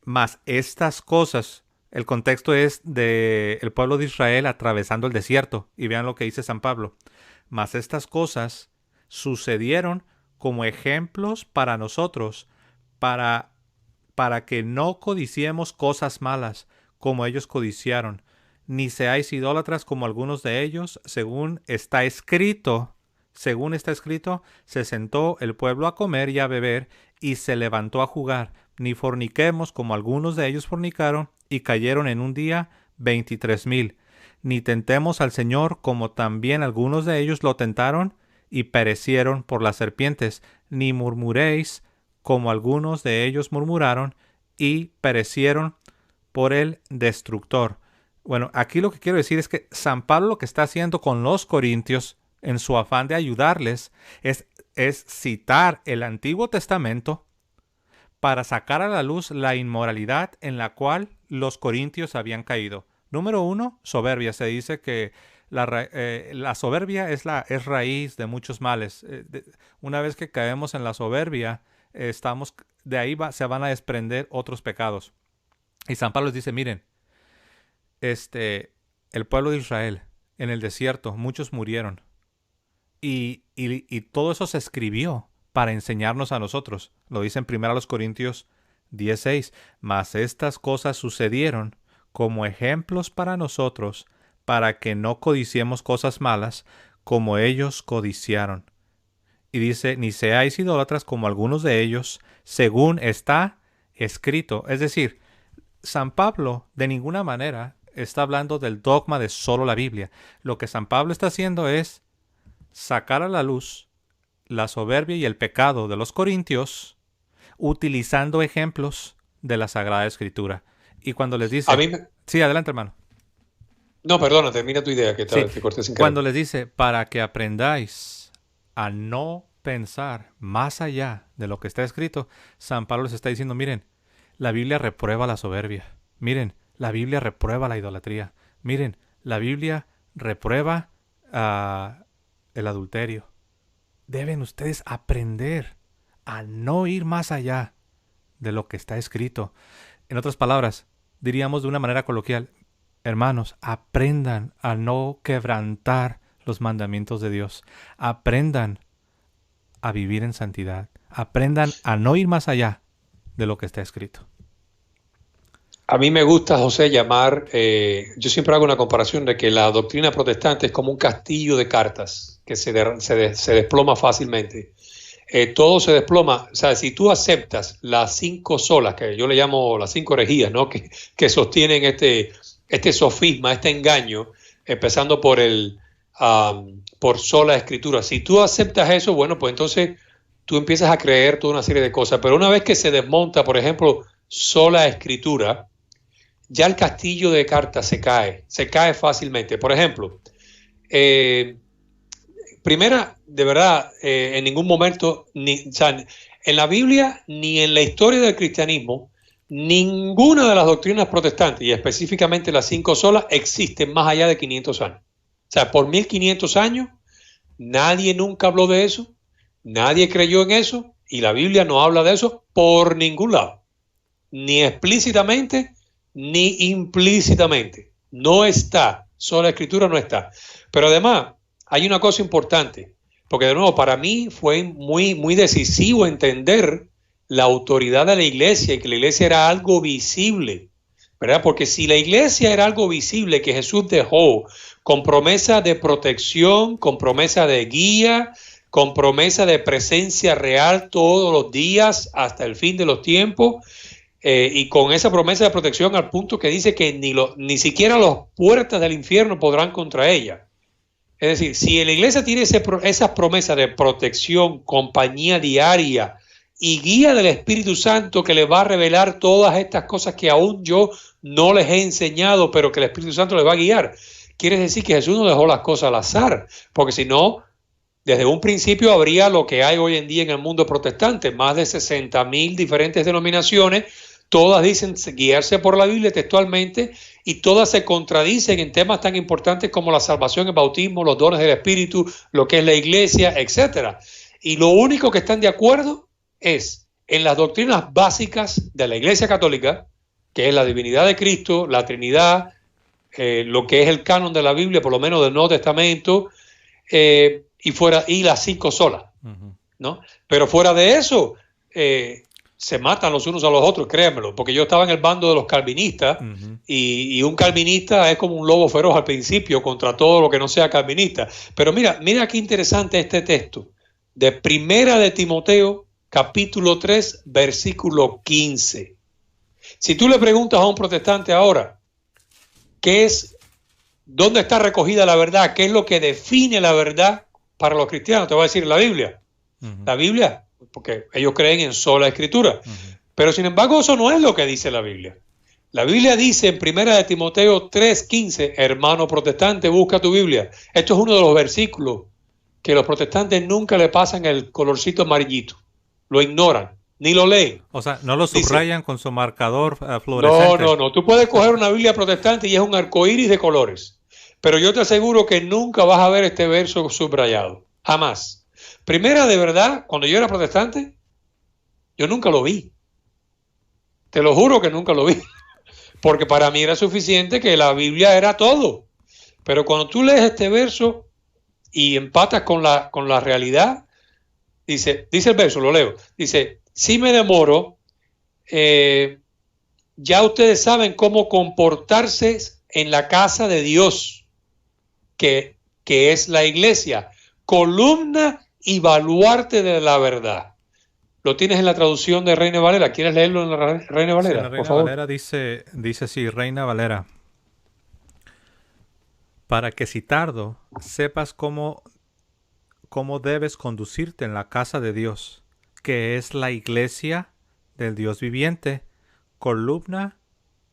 mas estas cosas, el contexto es de el pueblo de Israel atravesando el desierto. Y vean lo que dice San Pablo. Mas estas cosas sucedieron como ejemplos para nosotros, para, para que no codiciemos cosas malas, como ellos codiciaron, ni seáis idólatras como algunos de ellos, según está escrito, se sentó el pueblo a comer y a beber, y se levantó a jugar, ni forniquemos como algunos de ellos fornicaron, y cayeron en un día 23,000. Ni tentemos al Señor como también algunos de ellos lo tentaron y perecieron por las serpientes, ni murmuréis como algunos de ellos murmuraron y perecieron por el destructor. Bueno, aquí lo que quiero decir es que San Pablo lo que está haciendo con los corintios en su afán de ayudarles es citar el Antiguo Testamento para sacar a la luz la inmoralidad en la cual los corintios habían caído. Número 1, soberbia. Se dice que la soberbia es raíz de muchos males. Una vez que caemos en la soberbia, de ahí se van a desprender otros pecados. Y San Pablo les dice, miren, el pueblo de Israel en el desierto, muchos murieron. Y todo eso se escribió para enseñarnos a nosotros. Lo dice en 1 Corintios 10:6. Mas estas cosas sucedieron como ejemplos para nosotros, para que no codiciemos cosas malas, como ellos codiciaron. Y dice, ni seáis idólatras como algunos de ellos, según está escrito. Es decir, San Pablo de ninguna manera está hablando del dogma de solo la Biblia. Lo que San Pablo está haciendo es sacar a la luz la soberbia y el pecado de los corintios, utilizando ejemplos de la Sagrada Escritura. Y cuando les A dice... mí, Sí, adelante, hermano. no, perdona, termina tu idea, que Sí, te corté sin cuando querer. les dice, para que aprendáis a no pensar más allá de lo que está escrito, San Pablo les está diciendo, miren, la Biblia reprueba la soberbia. Miren, la Biblia reprueba la idolatría. Miren, la Biblia reprueba el adulterio. Deben ustedes aprender a no ir más allá de lo que está escrito. En otras palabras, diríamos de una manera coloquial, hermanos, aprendan a no quebrantar los mandamientos de Dios. Aprendan a vivir en santidad. Aprendan a no ir más allá de lo que está escrito. A mí me gusta, José, yo siempre hago una comparación de que la doctrina protestante es como un castillo de cartas que se desploma fácilmente. Todo se desploma. O sea, si tú aceptas las 5 solas, que yo le llamo las 5 herejías, ¿no? que sostienen este sofisma, este engaño, empezando por sola escritura. Si tú aceptas eso, bueno, pues entonces tú empiezas a creer toda una serie de cosas. Pero una vez que se desmonta, por ejemplo, sola escritura, ya el castillo de cartas se cae fácilmente. Por ejemplo, primera, de verdad, en ningún momento, o sea, en la Biblia ni en la historia del cristianismo, ninguna de las doctrinas protestantes, y específicamente las 5 solas, existen más allá de 500 años. O sea, por 1500 años, nadie nunca habló de eso, nadie creyó en eso, y la Biblia no habla de eso por ningún lado, ni explícitamente, ni implícitamente. No está, sola escritura no está. Pero además, hay una cosa importante, porque de nuevo, para mí fue muy decisivo entender la autoridad de la iglesia y que la iglesia era algo visible, ¿verdad? Porque si la iglesia era algo visible que Jesús dejó con promesa de protección, con promesa de guía, con promesa de presencia real todos los días hasta el fin de los tiempos, y con esa promesa de protección al punto que dice que ni siquiera las puertas del infierno podrán contra ella. Es decir, si la iglesia tiene esas promesas de protección, compañía diaria y guía del Espíritu Santo que le va a revelar todas estas cosas que aún yo no les he enseñado, pero que el Espíritu Santo les va a guiar, quiere decir que Jesús no dejó las cosas al azar, porque si no, desde un principio habría lo que hay hoy en día en el mundo protestante, más de 60,000 diferentes denominaciones. Todas dicen guiarse por la Biblia textualmente y todas se contradicen en temas tan importantes como la salvación, el bautismo, los dones del Espíritu, lo que es la iglesia, etcétera. Y lo único que están de acuerdo es en las doctrinas básicas de la Iglesia Católica, que es la divinidad de Cristo, la Trinidad, lo que es el canon de la Biblia, por lo menos del Nuevo Testamento, y las 5 solas, ¿no? Pero fuera de eso, se matan los unos a los otros, créanmelo, porque yo estaba en el bando de los calvinistas, y un calvinista es como un lobo feroz al principio contra todo lo que no sea calvinista. Pero mira qué interesante este texto de Primera de Timoteo, capítulo 3, versículo 15. Si tú le preguntas a un protestante ahora, ¿dónde está recogida la verdad? ¿Qué es lo que define la verdad para los cristianos? Te voy a decir la Biblia. La Biblia, porque ellos creen en sola escritura. Pero sin embargo, eso no es lo que dice la Biblia. La Biblia dice en Primera de Timoteo 3:15, hermano protestante, busca tu Biblia. Esto es uno de los versículos que los protestantes nunca le pasan el colorcito amarillito. Lo ignoran, ni lo leen. O sea, no lo subrayan con su marcador fluorescente. No. Tú puedes coger una Biblia protestante y es un arcoíris de colores. Pero yo te aseguro que nunca vas a ver este verso subrayado. Jamás. Primera, de verdad, cuando yo era protestante, yo nunca lo vi. Te lo juro que nunca lo vi. Porque para mí era suficiente que la Biblia era todo. Pero cuando tú lees este verso y empatas con la realidad, dice el verso, lo leo, dice, si me demoro, ya ustedes saben cómo comportarse en la casa de Dios, que es la iglesia, columna y baluarte de la verdad. Lo tienes en la traducción de Reina Valera. ¿Quieres leerlo en la Reina Valera? Sí, en la Reina Valera dice así, Reina Valera. Para que si tardo, sepas cómo debes conducirte en la casa de Dios, que es la iglesia del Dios viviente, columna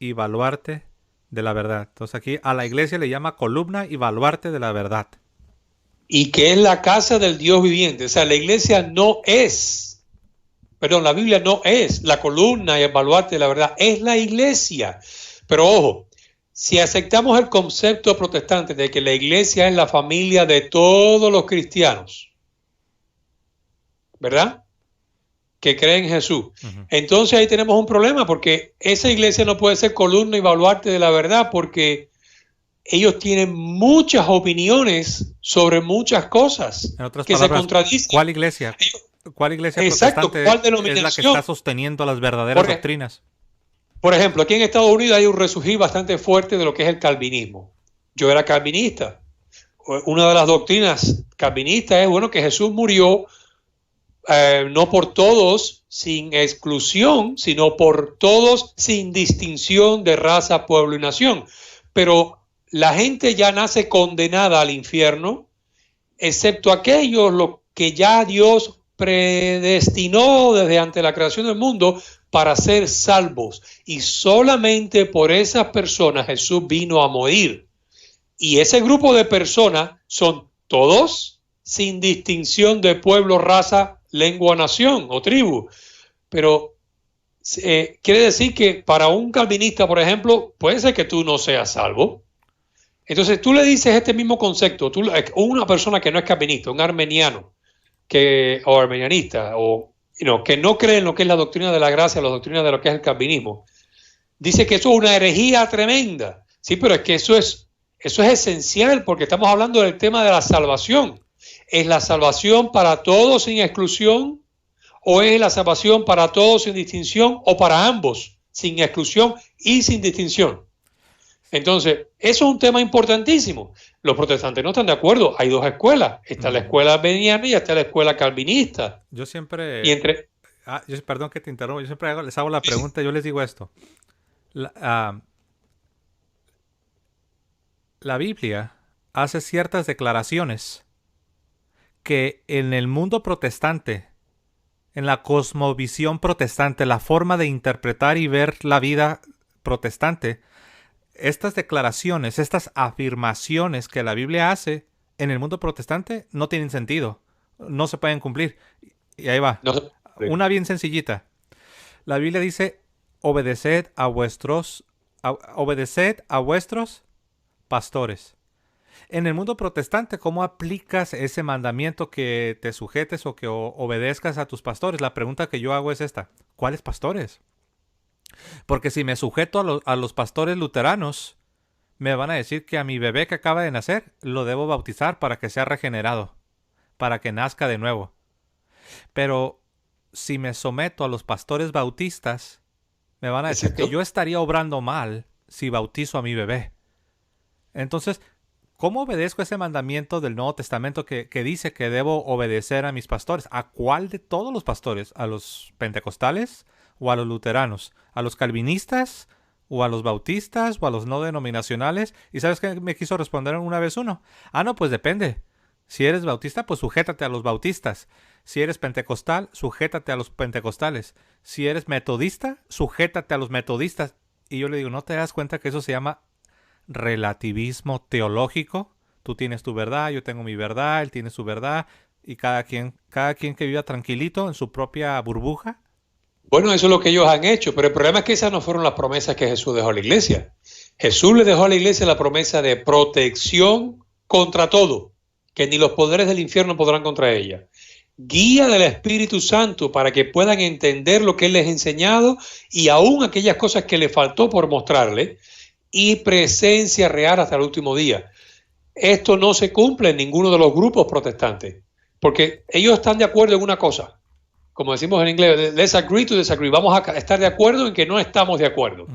y baluarte de la verdad. Entonces aquí a la iglesia le llama columna y baluarte de la verdad. Y que es la casa del Dios viviente. O sea, la iglesia la Biblia no es la columna y el baluarte de la verdad, es la iglesia. Pero ojo, si aceptamos el concepto protestante de que la iglesia es la familia de todos los cristianos, ¿verdad? que cree en Jesús. Entonces ahí tenemos un problema, porque esa iglesia no puede ser columna y baluarte de la verdad, porque ellos tienen muchas opiniones sobre muchas cosas En otras que palabras, se contradicen. ¿cuál iglesia? ¿Cuál iglesia Exacto, protestante ¿cuál es la que denominación? está sosteniendo las verdaderas doctrinas? Por ejemplo, aquí en Estados Unidos hay un resurgir bastante fuerte de lo que es el calvinismo. Yo era calvinista. Una de las doctrinas calvinistas es, bueno, que Jesús murió no por todos sin exclusión, sino por todos sin distinción de raza, pueblo y nación. Pero la gente ya nace condenada al infierno, excepto aquellos los que ya Dios predestinó desde antes de la creación del mundo para ser salvos. Y solamente por esas personas Jesús vino a morir. Y ese grupo de personas son todos sin distinción de pueblo, raza, lengua, nación o tribu. Pero quiere decir que para un calvinista, por ejemplo, puede ser que tú no seas salvo. Entonces tú le dices este mismo concepto, una persona que no es calvinista, un armeniano o armenianista, o que no cree en lo que es la doctrina de la gracia, la doctrina de lo que es el calvinismo, dice que eso es una herejía tremenda. Sí, pero es que eso es esencial, porque estamos hablando del tema de la salvación. ¿Es la salvación para todos sin exclusión? ¿O es la salvación para todos sin distinción? ¿O para ambos sin exclusión y sin distinción? Entonces, eso es un tema importantísimo. Los protestantes no están de acuerdo. Hay dos escuelas. Está la escuela armeniana y está la escuela calvinista. Yo siempre... Y entre... perdón que te interrumpa. Yo siempre les hago la pregunta. Yo les digo esto. La Biblia hace ciertas declaraciones que en el mundo protestante, en la cosmovisión protestante, la forma de interpretar y ver la vida protestante, estas declaraciones, estas afirmaciones que la Biblia hace en el mundo protestante no tienen sentido, no se pueden cumplir. Y ahí va. Una bien sencillita. La Biblia dice, obedeced a vuestros pastores. En el mundo protestante, ¿cómo aplicas ese mandamiento que te sujetes o que obedezcas a tus pastores? La pregunta que yo hago es esta. ¿Cuáles pastores? Porque si me sujeto a los pastores luteranos, me van a decir que a mi bebé que acaba de nacer lo debo bautizar para que sea regenerado, para que nazca de nuevo. Pero si me someto a los pastores bautistas, me van a decir que yo estaría obrando mal si bautizo a mi bebé. Entonces, ¿cómo obedezco ese mandamiento del Nuevo Testamento que dice que debo obedecer a mis pastores? ¿A cuál de todos los pastores? ¿A los pentecostales o a los luteranos? ¿A los calvinistas o a los bautistas o a los no denominacionales? ¿Y sabes qué me quiso responder una vez uno? No, pues depende. Si eres bautista, pues sujétate a los bautistas. Si eres pentecostal, sujétate a los pentecostales. Si eres metodista, sujétate a los metodistas. Y yo le digo, ¿no te das cuenta que eso se llama relativismo teológico? Tú tienes tu verdad, yo tengo mi verdad, él tiene su verdad, y cada quien que viva tranquilito en su propia burbuja. Bueno, eso es lo que ellos han hecho, pero el problema es que esas no fueron las promesas que Jesús dejó a la iglesia. Jesús le dejó a la iglesia la promesa de protección contra todo, que ni los poderes del infierno podrán contra ella. Guía del Espíritu Santo para que puedan entender lo que Él les ha enseñado y aún aquellas cosas que le faltó por mostrarle, y presencia real hasta el último día. Esto no se cumple en ninguno de los grupos protestantes, porque ellos están de acuerdo en una cosa. Como decimos en inglés, let's agree to disagree. Vamos a estar de acuerdo en que no estamos de acuerdo.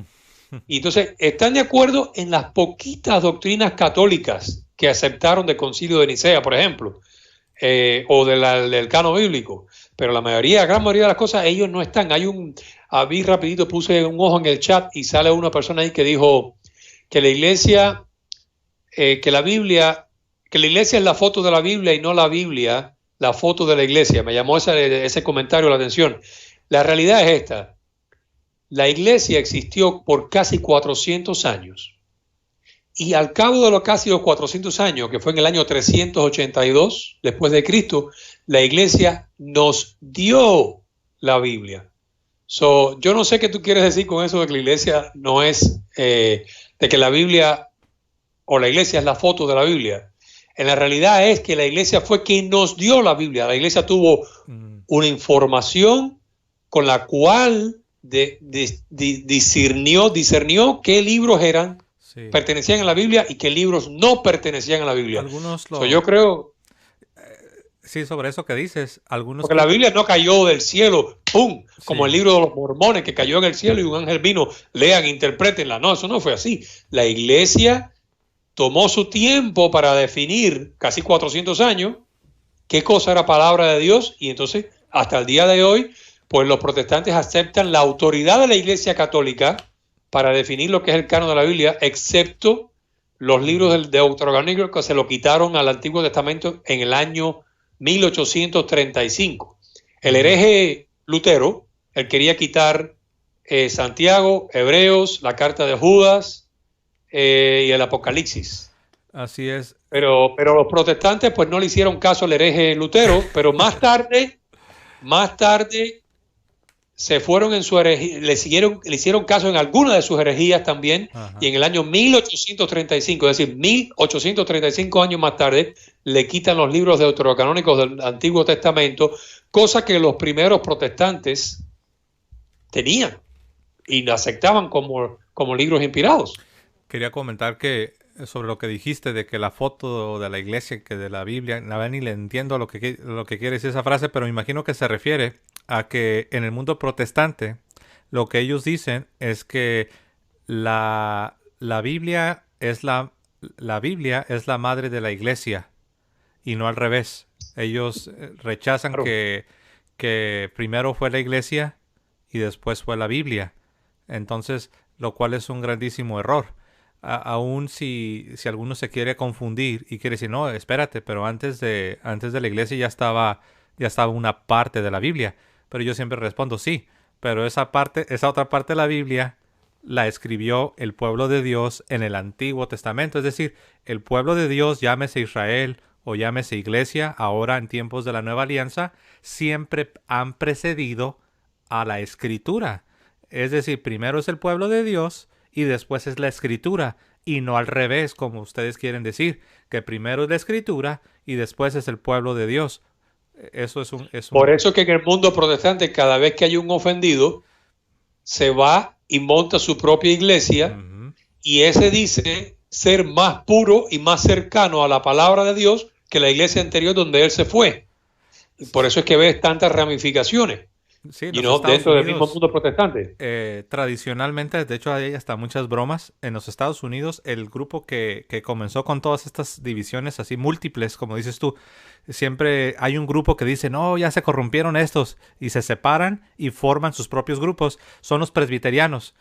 Y entonces están de acuerdo en las poquitas doctrinas católicas que aceptaron del Concilio de Nicea, por ejemplo, o del canon bíblico. Pero la gran mayoría de las cosas ellos no están. Vi rapidito, puse un ojo en el chat y sale una persona ahí que dijo que la iglesia, que la iglesia es la foto de la Biblia y no la Biblia la foto de la iglesia. Me llamó ese comentario la atención. La realidad es esta. La iglesia existió por casi 400 años. Y al cabo de casi los 400 años, que fue en el año 382 después de Cristo, la iglesia nos dio la Biblia. Yo no sé qué tú quieres decir con eso de que la iglesia no es, de que la Biblia o la iglesia es la foto de la Biblia. En la realidad es que la iglesia fue quien nos dio la Biblia. La iglesia tuvo una información con la cual discernió qué libros pertenecían a la Biblia y qué libros no pertenecían a la Biblia. Yo creo... Sí, sobre eso que dices. Porque la Biblia no cayó del cielo, ¡pum! Como el libro de los mormones que cayó en el cielo y un ángel vino, lean, interprétenla. No, eso no fue así. La iglesia tomó su tiempo para definir, casi 400 años, qué cosa era palabra de Dios, y entonces, hasta el día de hoy, pues los protestantes aceptan la autoridad de la Iglesia Católica para definir lo que es el canon de la Biblia, excepto los libros del Deuterocanónico, que se lo quitaron al Antiguo Testamento en el año 1835. El hereje Lutero, él quería quitar Santiago, Hebreos, la carta de Judas y el Apocalipsis. Así es. Pero los protestantes pues no le hicieron caso al hereje Lutero, pero más tarde se fueron en su herejía, le hicieron caso en alguna de sus herejías también. Ajá. Y en el año 1835, es decir, 1835 años más tarde, le quitan los libros deuterocanónicos del Antiguo Testamento, cosa que los primeros protestantes tenían y la aceptaban como libros inspirados. Quería comentar que sobre lo que dijiste de que la foto de la iglesia, que de la Biblia, ni le entiendo lo que quiere decir esa frase, pero me imagino que se refiere a que en el mundo protestante lo que ellos dicen es que la Biblia es la madre de la iglesia y no al revés. Ellos rechazan claro. que primero fue la iglesia y después fue la Biblia. Entonces, lo cual es un grandísimo error. Aún si alguno se quiere confundir y quiere decir, no, espérate, pero antes de la iglesia ya estaba una parte de la Biblia. Pero yo siempre respondo, sí, pero esa otra parte de la Biblia la escribió el pueblo de Dios en el Antiguo Testamento. Es decir, el pueblo de Dios, llámese Israel o llámese Iglesia, ahora en tiempos de la Nueva Alianza, siempre han precedido a la Escritura. Es decir, primero es el pueblo de Dios y después es la Escritura, y no al revés, como ustedes quieren decir, que primero es la Escritura y después es el pueblo de Dios. Eso es Por eso que en el mundo protestante, cada vez que hay un ofendido, se va y monta su propia iglesia, y ese dice ser más puro y más cercano a la palabra de Dios que la iglesia anterior donde él se fue. Y por eso es que ves tantas ramificaciones. Sí, y no dentro del mismo mundo protestante. Tradicionalmente, de hecho hay hasta muchas bromas. En los Estados Unidos, el grupo que comenzó con todas estas divisiones así múltiples, como dices tú, siempre hay un grupo que dice, no, ya se corrompieron estos, y se separan y forman sus propios grupos. Son los presbiterianos.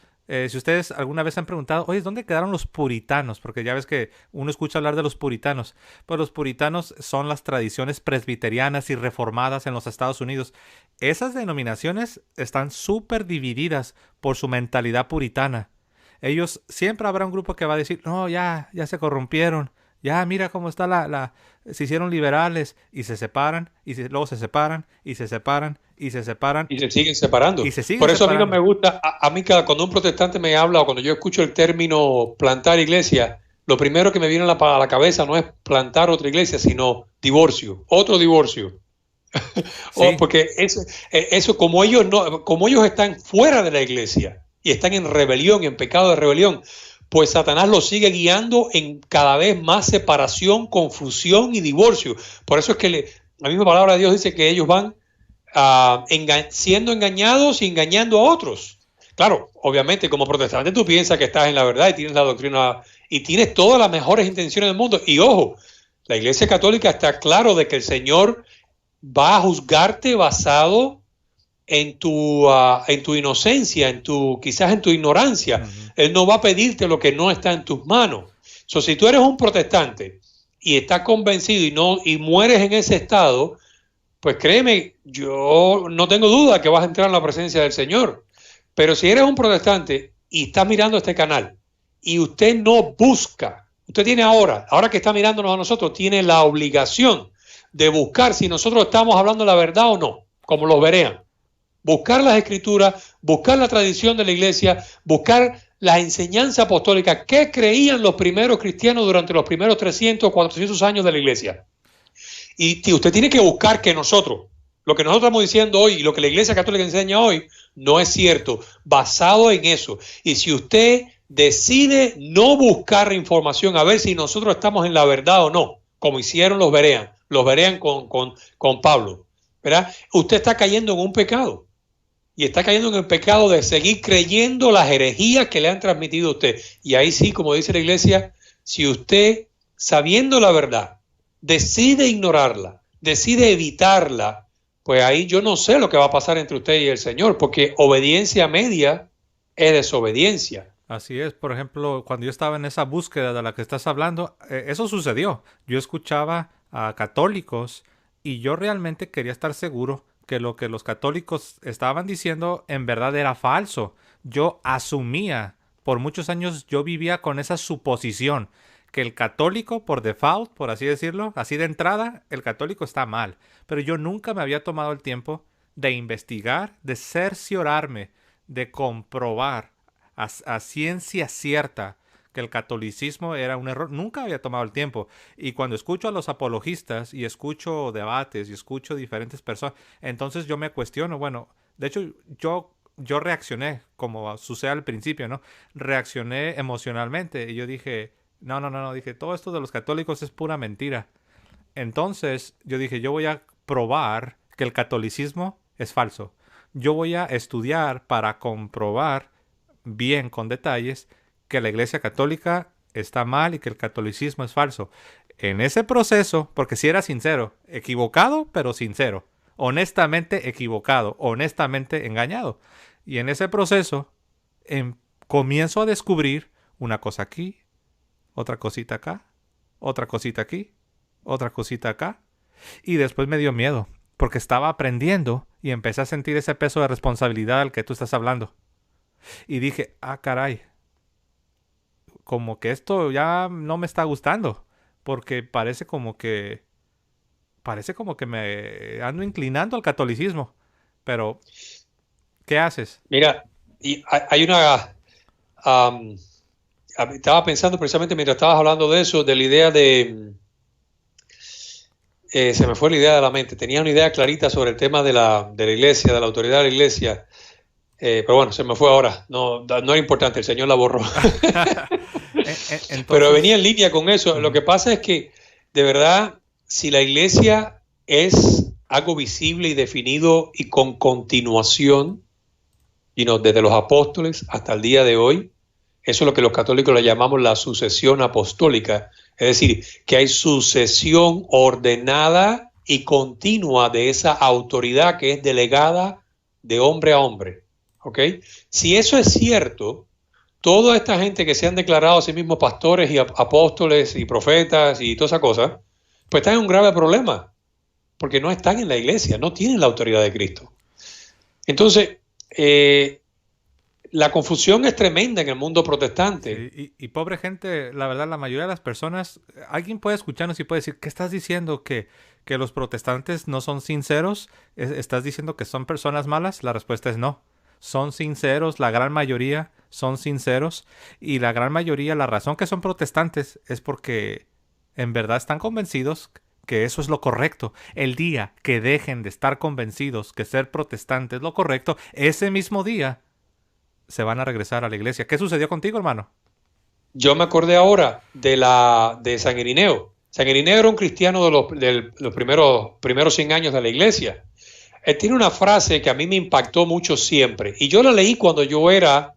Si ustedes alguna vez han preguntado, oye, ¿dónde quedaron los puritanos? Porque ya ves que uno escucha hablar de los puritanos. Pues los puritanos son las tradiciones presbiterianas y reformadas en los Estados Unidos. Esas denominaciones están súper divididas por su mentalidad puritana. Ellos, siempre habrá un grupo que va a decir, no, ya se corrompieron. Ya, mira cómo está se hicieron liberales y se separan, luego se separan y se separan y se separan. Y se siguen separando. Por eso separando. A mí no me gusta, a mí cuando un protestante me habla o cuando yo escucho el término plantar iglesia, lo primero que me viene a la cabeza no es plantar otra iglesia, sino divorcio, otro divorcio. Sí. Porque eso como ellos están fuera de la iglesia y están en rebelión, en pecado de rebelión, pues Satanás los sigue guiando en cada vez más separación, confusión y divorcio. Por eso es que la misma palabra de Dios dice que ellos van siendo engañados y engañando a otros. Claro, obviamente como protestante tú piensas que estás en la verdad y tienes la doctrina y tienes todas las mejores intenciones del mundo. Y ojo, la Iglesia Católica está claro de que el Señor va a juzgarte basado en tu inocencia, quizás en tu ignorancia. Él no va a pedirte lo que no está en tus manos. Si tú eres un protestante y estás convencido y mueres en ese estado, pues créeme, yo no tengo duda que vas a entrar en la presencia del Señor. Pero si eres un protestante y estás mirando este canal y usted no busca, usted tiene ahora que está mirándonos a nosotros, tiene la obligación de buscar si nosotros estamos hablando la verdad o no, como los berean. Buscar las escrituras, buscar la tradición de la iglesia, buscar la enseñanza apostólica. ¿Qué creían los primeros cristianos durante los primeros 300, 400 años de la iglesia? Y usted tiene que buscar que nosotros, Lo que nosotros estamos diciendo hoy y lo que la Iglesia Católica enseña hoy no es cierto, basado en eso. Y si usted decide no buscar información a ver si nosotros estamos en la verdad o no, como hicieron los Berean con Pablo, ¿verdad? Usted está cayendo en un pecado. Y está cayendo en el pecado de seguir creyendo las herejías que le han transmitido a usted. Y ahí sí, como dice la Iglesia, si usted, sabiendo la verdad, decide ignorarla, decide evitarla, pues ahí yo no sé lo que va a pasar entre usted y el Señor, porque obediencia media es desobediencia. Así es, por ejemplo, cuando yo estaba en esa búsqueda de la que estás hablando, eso sucedió. Yo escuchaba a católicos y yo realmente quería estar seguro que lo que los católicos estaban diciendo en verdad era falso. Yo asumía, por muchos años yo vivía con esa suposición, que el católico por default, por así decirlo, así de entrada, el católico está mal. Pero yo nunca me había tomado el tiempo de investigar, de cerciorarme, de comprobar a ciencia cierta que el catolicismo era un error. Nunca había tomado el tiempo. Y cuando escucho a los apologistas y escucho debates y escucho diferentes personas, entonces yo me cuestiono, bueno, de hecho yo reaccioné, como sucede al principio, ¿no? Reaccioné emocionalmente y yo dije, no, dije, todo esto de los católicos es pura mentira. Entonces yo dije, yo voy a probar que el catolicismo es falso. Yo voy a estudiar para comprobar bien con detalles que la Iglesia Católica está mal y que el catolicismo es falso. En ese proceso, porque si era sincero, equivocado pero sincero, honestamente equivocado, honestamente engañado. Y en ese proceso comienzo a descubrir una cosa aquí, otra cosita acá, otra cosita aquí, otra cosita acá. Y después me dio miedo, porque estaba aprendiendo y empecé a sentir ese peso de responsabilidad al que tú estás hablando. Y dije, caray, como que esto ya no me está gustando, porque parece como que me ando inclinando al catolicismo. Pero, ¿qué haces? Mira, y hay una... estaba pensando precisamente mientras estabas hablando de eso, de la idea de... se me fue la idea de la mente. Tenía una idea clarita sobre el tema de la iglesia, de la autoridad de la iglesia. Pero bueno, se me fue ahora. No era importante, el Señor la borró. Entonces, pero venía en línea con eso. Lo que pasa es que, de verdad, si la iglesia es algo visible y definido y con continuación, desde los apóstoles hasta el día de hoy, eso es lo que los católicos le llamamos la sucesión apostólica. Es decir, que hay sucesión ordenada y continua de esa autoridad que es delegada de hombre a hombre. ¿Ok? Si eso es cierto, toda esta gente que se han declarado a sí mismos pastores y apóstoles y profetas y toda esa cosa, pues están en un grave problema, porque no están en la iglesia, no tienen la autoridad de Cristo. Entonces, la confusión es tremenda en el mundo protestante. Y pobre gente, la verdad, la mayoría de las personas, alguien puede escucharnos y puede decir, ¿qué estás diciendo? ¿Que los protestantes no son sinceros? ¿Estás diciendo que son personas malas? La respuesta es no. Son sinceros, la gran mayoría son sinceros, y la gran mayoría, la razón que son protestantes es porque en verdad están convencidos que eso es lo correcto. El día que dejen de estar convencidos que ser protestante es lo correcto, ese mismo día se van a regresar a la iglesia. ¿Qué sucedió contigo, hermano? Yo me acordé ahora de San Irineo. San Irineo era un cristiano de los primeros 100 años de la iglesia. Él tiene una frase que a mí me impactó mucho siempre, y yo la leí cuando yo era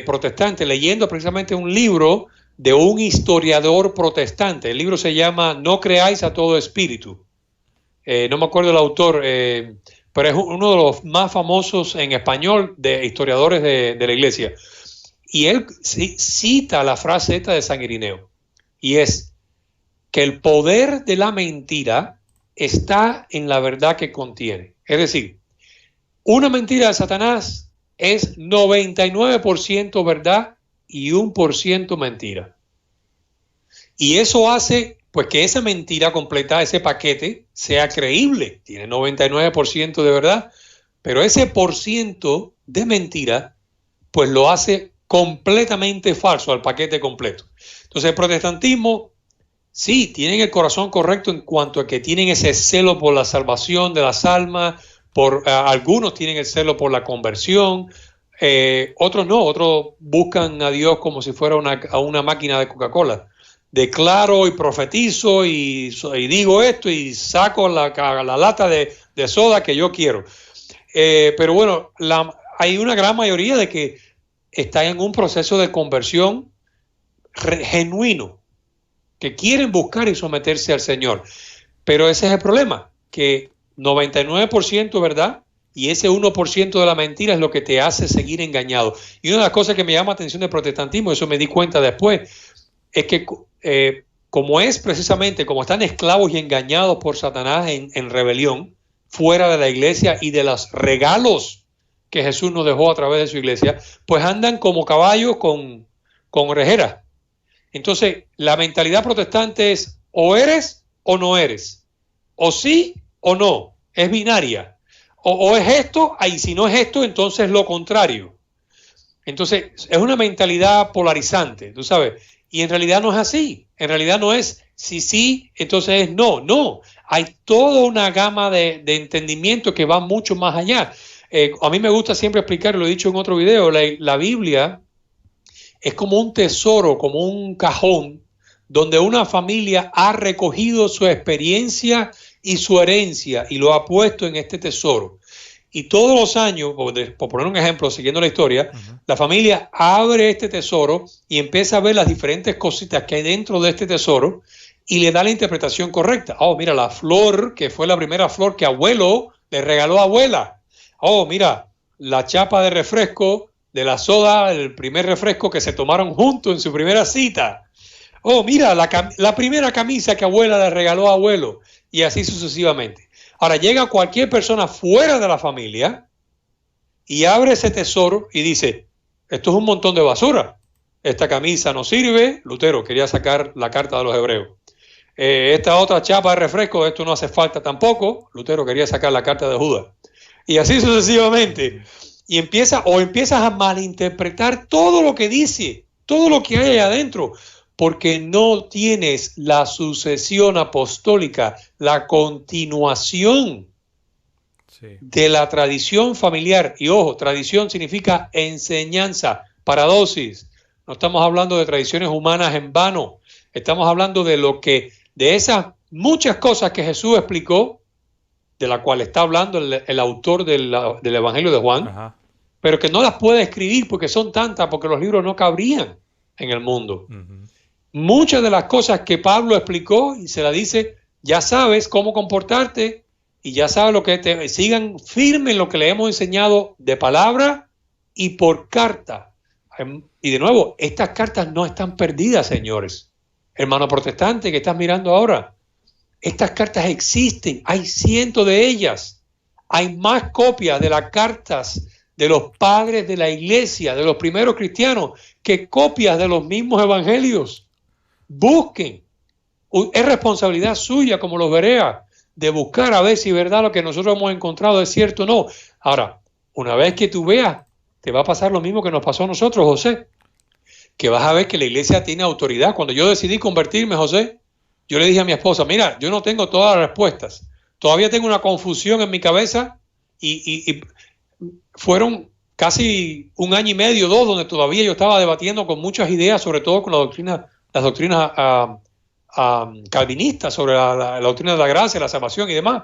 protestante, leyendo precisamente un libro de un historiador protestante. El libro se llama No creáis a todo espíritu. No me acuerdo el autor, pero es uno de los más famosos en español de historiadores de la iglesia. Y él cita la frase esta de San Irineo, y es que el poder de la mentira está en la verdad que contiene. Es decir, una mentira de Satanás es 99% verdad y 1% mentira. Y eso hace pues que esa mentira completa, ese paquete, sea creíble. Tiene 99% de verdad, pero ese porciento de mentira pues lo hace completamente falso al paquete completo. Entonces el protestantismo sí, tienen el corazón correcto en cuanto a que tienen ese celo por la salvación de las almas, algunos tienen el celo por la conversión, otros no, otros buscan a Dios como si fuera una máquina de Coca-Cola. Declaro y profetizo y digo esto y saco la lata de soda que yo quiero. Pero bueno, hay una gran mayoría de que están en un proceso de conversión genuino, que quieren buscar y someterse al Señor. Pero ese es el problema, que 99%, ¿verdad? Y ese 1% de la mentira es lo que te hace seguir engañado. Y una de las cosas que me llama la atención del protestantismo, eso me di cuenta después, es que como están esclavos y engañados por Satanás en rebelión, fuera de la iglesia y de los regalos que Jesús nos dejó a través de su iglesia, pues andan como caballos con orejeras. Entonces, la mentalidad protestante es o eres o no eres, o sí o no, es binaria, o es esto, y si no es esto, entonces lo contrario. Entonces, es una mentalidad polarizante, tú sabes, y en realidad no es así, en realidad no es sí, entonces es no, hay toda una gama de entendimiento que va mucho más allá. A mí me gusta siempre explicar, lo he dicho en otro video, la Biblia es como un tesoro, como un cajón, donde una familia ha recogido su experiencia y su herencia y lo ha puesto en este tesoro. Y todos los años, por poner un ejemplo, siguiendo la historia, la familia abre este tesoro y empieza a ver las diferentes cositas que hay dentro de este tesoro y le da la interpretación correcta. Oh, mira, la flor, que fue la primera flor que abuelo le regaló a abuela. Oh, mira, la chapa de refresco de la soda, el primer refresco que se tomaron juntos en su primera cita. Oh, mira, la primera camisa que abuela le regaló a abuelo. Y así sucesivamente. Ahora llega cualquier persona fuera de la familia y abre ese tesoro y dice, esto es un montón de basura. Esta camisa no sirve. Lutero quería sacar la carta de los hebreos. Esta otra chapa de refresco, esto no hace falta tampoco. Lutero quería sacar la carta de Judas. Y así sucesivamente. Y empiezas a malinterpretar todo lo que dice, todo lo que hay adentro, porque no tienes la sucesión apostólica, la continuación de la tradición familiar. Y ojo, tradición significa enseñanza, paradosis. No estamos hablando de tradiciones humanas en vano. Estamos hablando de esas muchas cosas que Jesús explicó, de la cual está hablando el autor del Evangelio de Juan. Ajá. Pero que no las puede escribir porque son tantas, porque los libros no cabrían en el mundo. Muchas de las cosas que Pablo explicó y se la dice, ya sabes cómo comportarte y ya sabes lo que sigan firme en lo que le hemos enseñado de palabra y por carta. Y de nuevo, estas cartas no están perdidas, señores. Hermano protestante que estás mirando ahora, estas cartas existen, hay cientos de ellas. Hay más copias de las cartas de los padres de la iglesia, de los primeros cristianos, que copias de los mismos evangelios. Busquen. Es responsabilidad suya, como los Berea, de buscar a ver si verdad lo que nosotros hemos encontrado es cierto o no. Ahora, una vez que tú veas, te va a pasar lo mismo que nos pasó a nosotros, José, que vas a ver que la iglesia tiene autoridad. Cuando yo decidí convertirme, José, yo le dije a mi esposa, mira, yo no tengo todas las respuestas. Todavía tengo una confusión en mi cabeza y fueron casi un año y medio, 2, donde todavía yo estaba debatiendo con muchas ideas, sobre todo con las doctrinas calvinistas, sobre la doctrina de la gracia, la salvación y demás.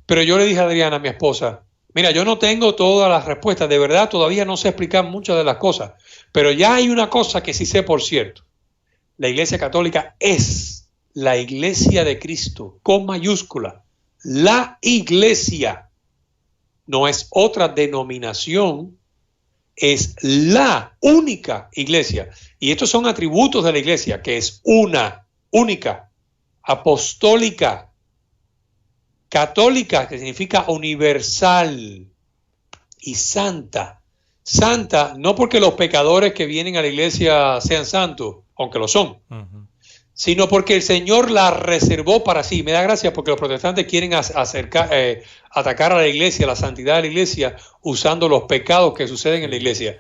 Pero yo le dije a Adriana, mi esposa, mira, yo no tengo todas las respuestas, de verdad todavía no sé explicar muchas de las cosas, pero ya hay una cosa que sí sé por cierto. La Iglesia Católica es la Iglesia de Cristo, con mayúscula. La Iglesia. No es otra denominación, es la única iglesia. Y estos son atributos de la iglesia, que es una, única, apostólica, católica, que significa universal, y santa. Santa, no porque los pecadores que vienen a la iglesia sean santos, aunque lo son, sino porque el Señor la reservó para sí. Me da gracia porque los protestantes quieren atacar a la iglesia, a la santidad de la iglesia, usando los pecados que suceden en la iglesia.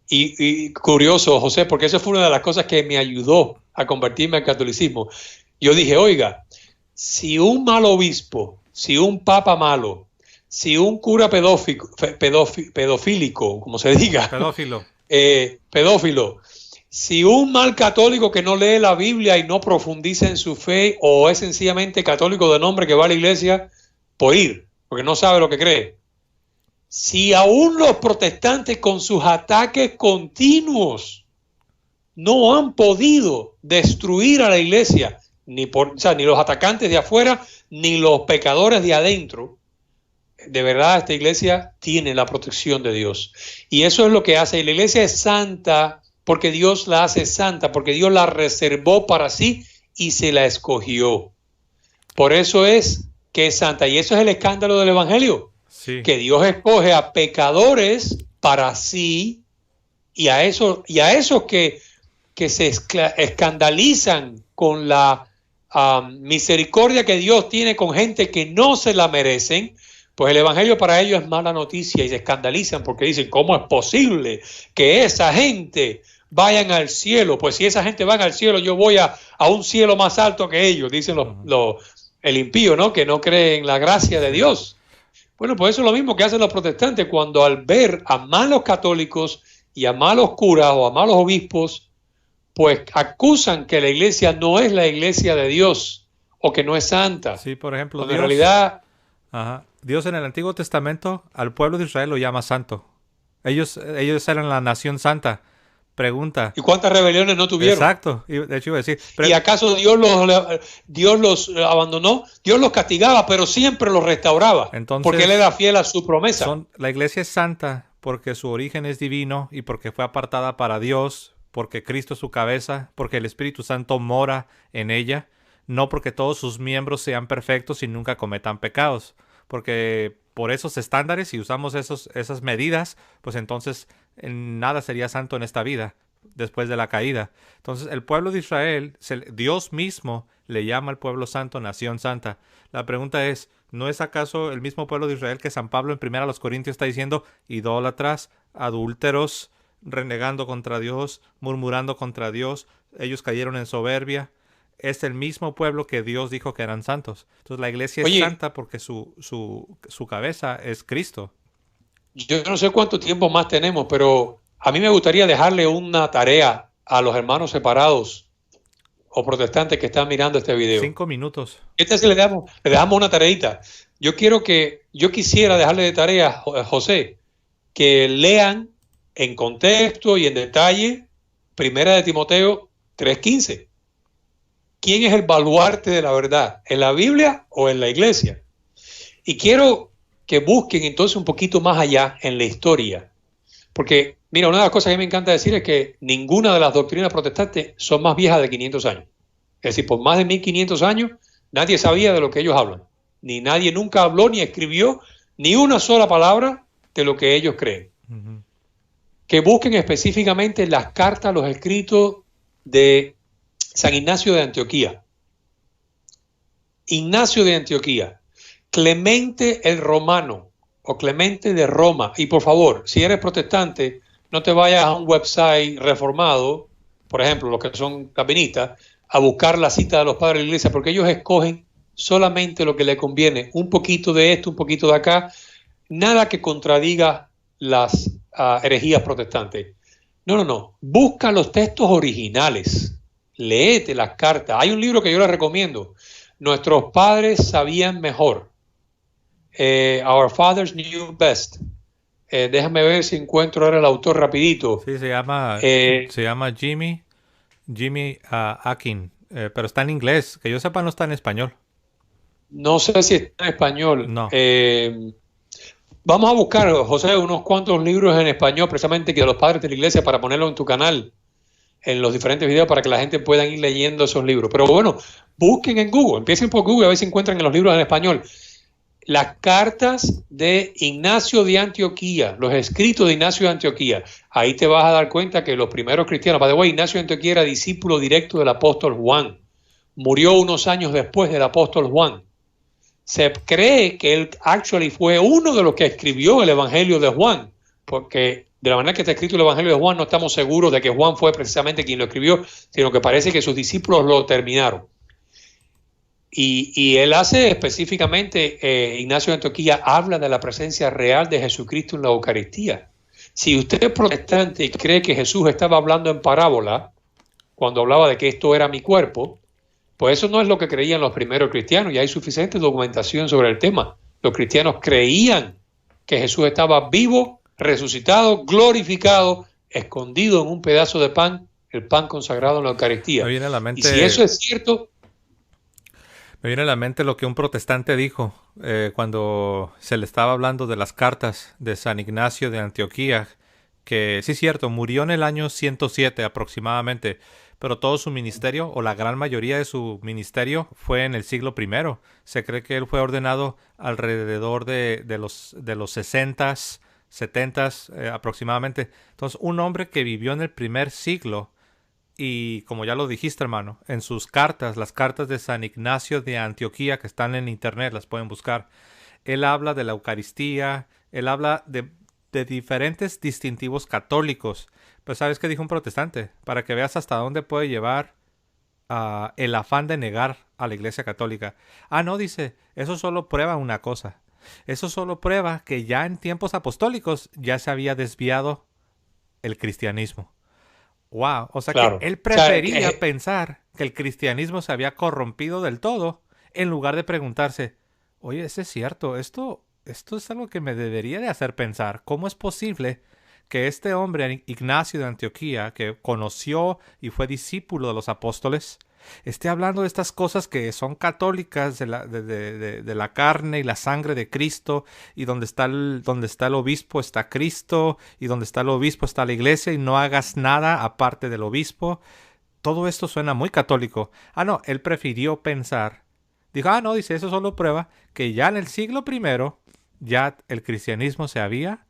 Y curioso, José, porque eso fue una de las cosas que me ayudó a convertirme al catolicismo. Yo dije, oiga, si un mal obispo, si un papa malo, si un cura pedofílico, como se diga, pedófilo, si un mal católico que no lee la Biblia y no profundiza en su fe, o es sencillamente católico de nombre que va a la iglesia por ir, porque no sabe lo que cree, si aún los protestantes con sus ataques continuos no han podido destruir a la iglesia, ni los atacantes de afuera, ni los pecadores de adentro, de verdad esta iglesia tiene la protección de Dios. Y eso es lo que hace. Y la iglesia es santa porque Dios la hace santa, porque Dios la reservó para sí y se la escogió. Por eso es que es santa. Y eso es el escándalo del evangelio. Sí. Que Dios escoge a pecadores para sí, y a esos que se escandalizan con la misericordia que Dios tiene con gente que no se la merecen, pues el evangelio para ellos es mala noticia y se escandalizan porque dicen, ¿cómo es posible que esa gente vayan al cielo? Pues si esa gente va al cielo, yo voy a un cielo más alto que ellos, dicen el impío, ¿no? Que no cree en la gracia de Dios. Bueno, pues eso es lo mismo que hacen los protestantes cuando al ver a malos católicos y a malos curas o a malos obispos, pues acusan que la iglesia no es la iglesia de Dios o que no es santa. Sí, por ejemplo, Dios, en realidad... Dios en el Antiguo Testamento al pueblo de Israel lo llama santo. Ellos eran la nación santa. Pregunta. ¿Y cuántas rebeliones no tuvieron? Exacto. Y de hecho iba a decir. ¿Y acaso Dios los abandonó? Dios los castigaba, pero siempre los restauraba. Entonces, porque Él era fiel a su promesa. La iglesia es santa porque su origen es divino y porque fue apartada para Dios, porque Cristo es su cabeza, porque el Espíritu Santo mora en ella, no porque todos sus miembros sean perfectos y nunca cometan pecados. Porque por esos estándares, si usamos esas medidas, pues entonces nada sería santo en esta vida después de la caída. Entonces el pueblo de Israel, Dios mismo le llama al pueblo santo nación santa. La pregunta es, ¿no es acaso el mismo pueblo de Israel que San Pablo en 1 Corintios está diciendo idólatras, adúlteros, renegando contra Dios, murmurando contra Dios, ellos cayeron en soberbia? Es el mismo pueblo que Dios dijo que eran santos. Entonces la iglesia es santa porque su cabeza es Cristo. Yo no sé cuánto tiempo más tenemos, pero a mí me gustaría dejarle una tarea a los hermanos separados o protestantes que están mirando este video. 5 minutos. Le dejamos una tareita. Yo quisiera dejarle de tarea, José, que lean en contexto y en detalle 1 de Timoteo 3:15. ¿Quién es el baluarte de la verdad? ¿En la Biblia o en la iglesia? Y quiero que busquen entonces un poquito más allá en la historia. Porque, mira, una de las cosas que me encanta decir es que ninguna de las doctrinas protestantes son más viejas de 500 años. Es decir, por más de 1500 años, nadie sabía de lo que ellos hablan. Ni nadie nunca habló ni escribió ni una sola palabra de lo que ellos creen. Uh-huh. Que busquen específicamente las cartas, los escritos de San Ignacio de Antioquía, Ignacio de Antioquía, Clemente el Romano o Clemente de Roma. Y por favor, si eres protestante, no te vayas a un website reformado, por ejemplo, los que son calvinistas, a buscar la cita de los padres de la iglesia, porque ellos escogen solamente lo que les conviene, un poquito de esto, un poquito de acá, nada que contradiga las herejías protestantes. No, busca los textos originales. Léete las cartas. Hay un libro que yo les recomiendo. Nuestros padres sabían mejor. Our Fathers Knew Best. Déjame ver si encuentro ahora el autor rapidito. Sí, se llama Jimmy Akin. Pero está en inglés. Que yo sepa, no está en español. No sé si está en español. No. Vamos a buscar, José, unos cuantos libros en español, precisamente que de los padres de la iglesia, para ponerlo en tu canal, en los diferentes videos, para que la gente pueda ir leyendo esos libros. Pero bueno, busquen en Google, empiecen por Google a ver si encuentran en los libros en español las cartas de Ignacio de Antioquía, los escritos de Ignacio de Antioquía. Ahí te vas a dar cuenta que los primeros cristianos, by the way, Ignacio de Antioquía era discípulo directo del apóstol Juan. Murió unos años después del apóstol Juan. Se cree que él actually fue uno de los que escribió el Evangelio de Juan, porque de la manera que está escrito el Evangelio de Juan no estamos seguros de que Juan fue precisamente quien lo escribió, sino que parece que sus discípulos lo terminaron. Y él hace específicamente, Ignacio de Antioquía habla de la presencia real de Jesucristo en la Eucaristía. Si usted es protestante y cree que Jesús estaba hablando en parábola, cuando hablaba de que esto era mi cuerpo, pues eso no es lo que creían los primeros cristianos, y hay suficiente documentación sobre el tema. Los cristianos creían que Jesús estaba vivo, resucitado, glorificado, escondido en un pedazo de pan, el pan consagrado en la Eucaristía. Me viene a la mente, y si eso es cierto... Me viene a la mente lo que un protestante dijo cuando se le estaba hablando de las cartas de San Ignacio de Antioquía, que sí es cierto, murió en el año 107 aproximadamente, pero todo su ministerio, o la gran mayoría de su ministerio, fue en el siglo I. Se cree que él fue ordenado alrededor de los 60s, 70s aproximadamente. Entonces, un hombre que vivió en el primer siglo. Y como ya lo dijiste, hermano, en sus cartas, las cartas de San Ignacio de Antioquía, que están en internet, las pueden buscar, él habla de la Eucaristía, él habla de diferentes distintivos católicos. Pero ¿sabes qué dijo un protestante? Para que veas hasta dónde puede llevar el afán de negar a la Iglesia Católica. No, dice, eso solo prueba una cosa. Eso solo prueba que ya en tiempos apostólicos ya se había desviado el cristianismo. Wow, o sea Claro. que él prefería O sea, pensar que el cristianismo se había corrompido del todo, en lugar de preguntarse, oye, ¿es cierto? Esto es algo que me debería de hacer pensar. ¿Cómo es posible que este hombre, Ignacio de Antioquía, que conoció y fue discípulo de los apóstoles, esté hablando de estas cosas que son católicas de la carne y la sangre de Cristo, y donde está el obispo está Cristo, y donde está el obispo está la iglesia, y no hagas nada aparte del obispo? Todo esto suena muy católico. No, él prefirió pensar. Dijo, no, dice, eso solo prueba que ya en el siglo I ya el cristianismo se había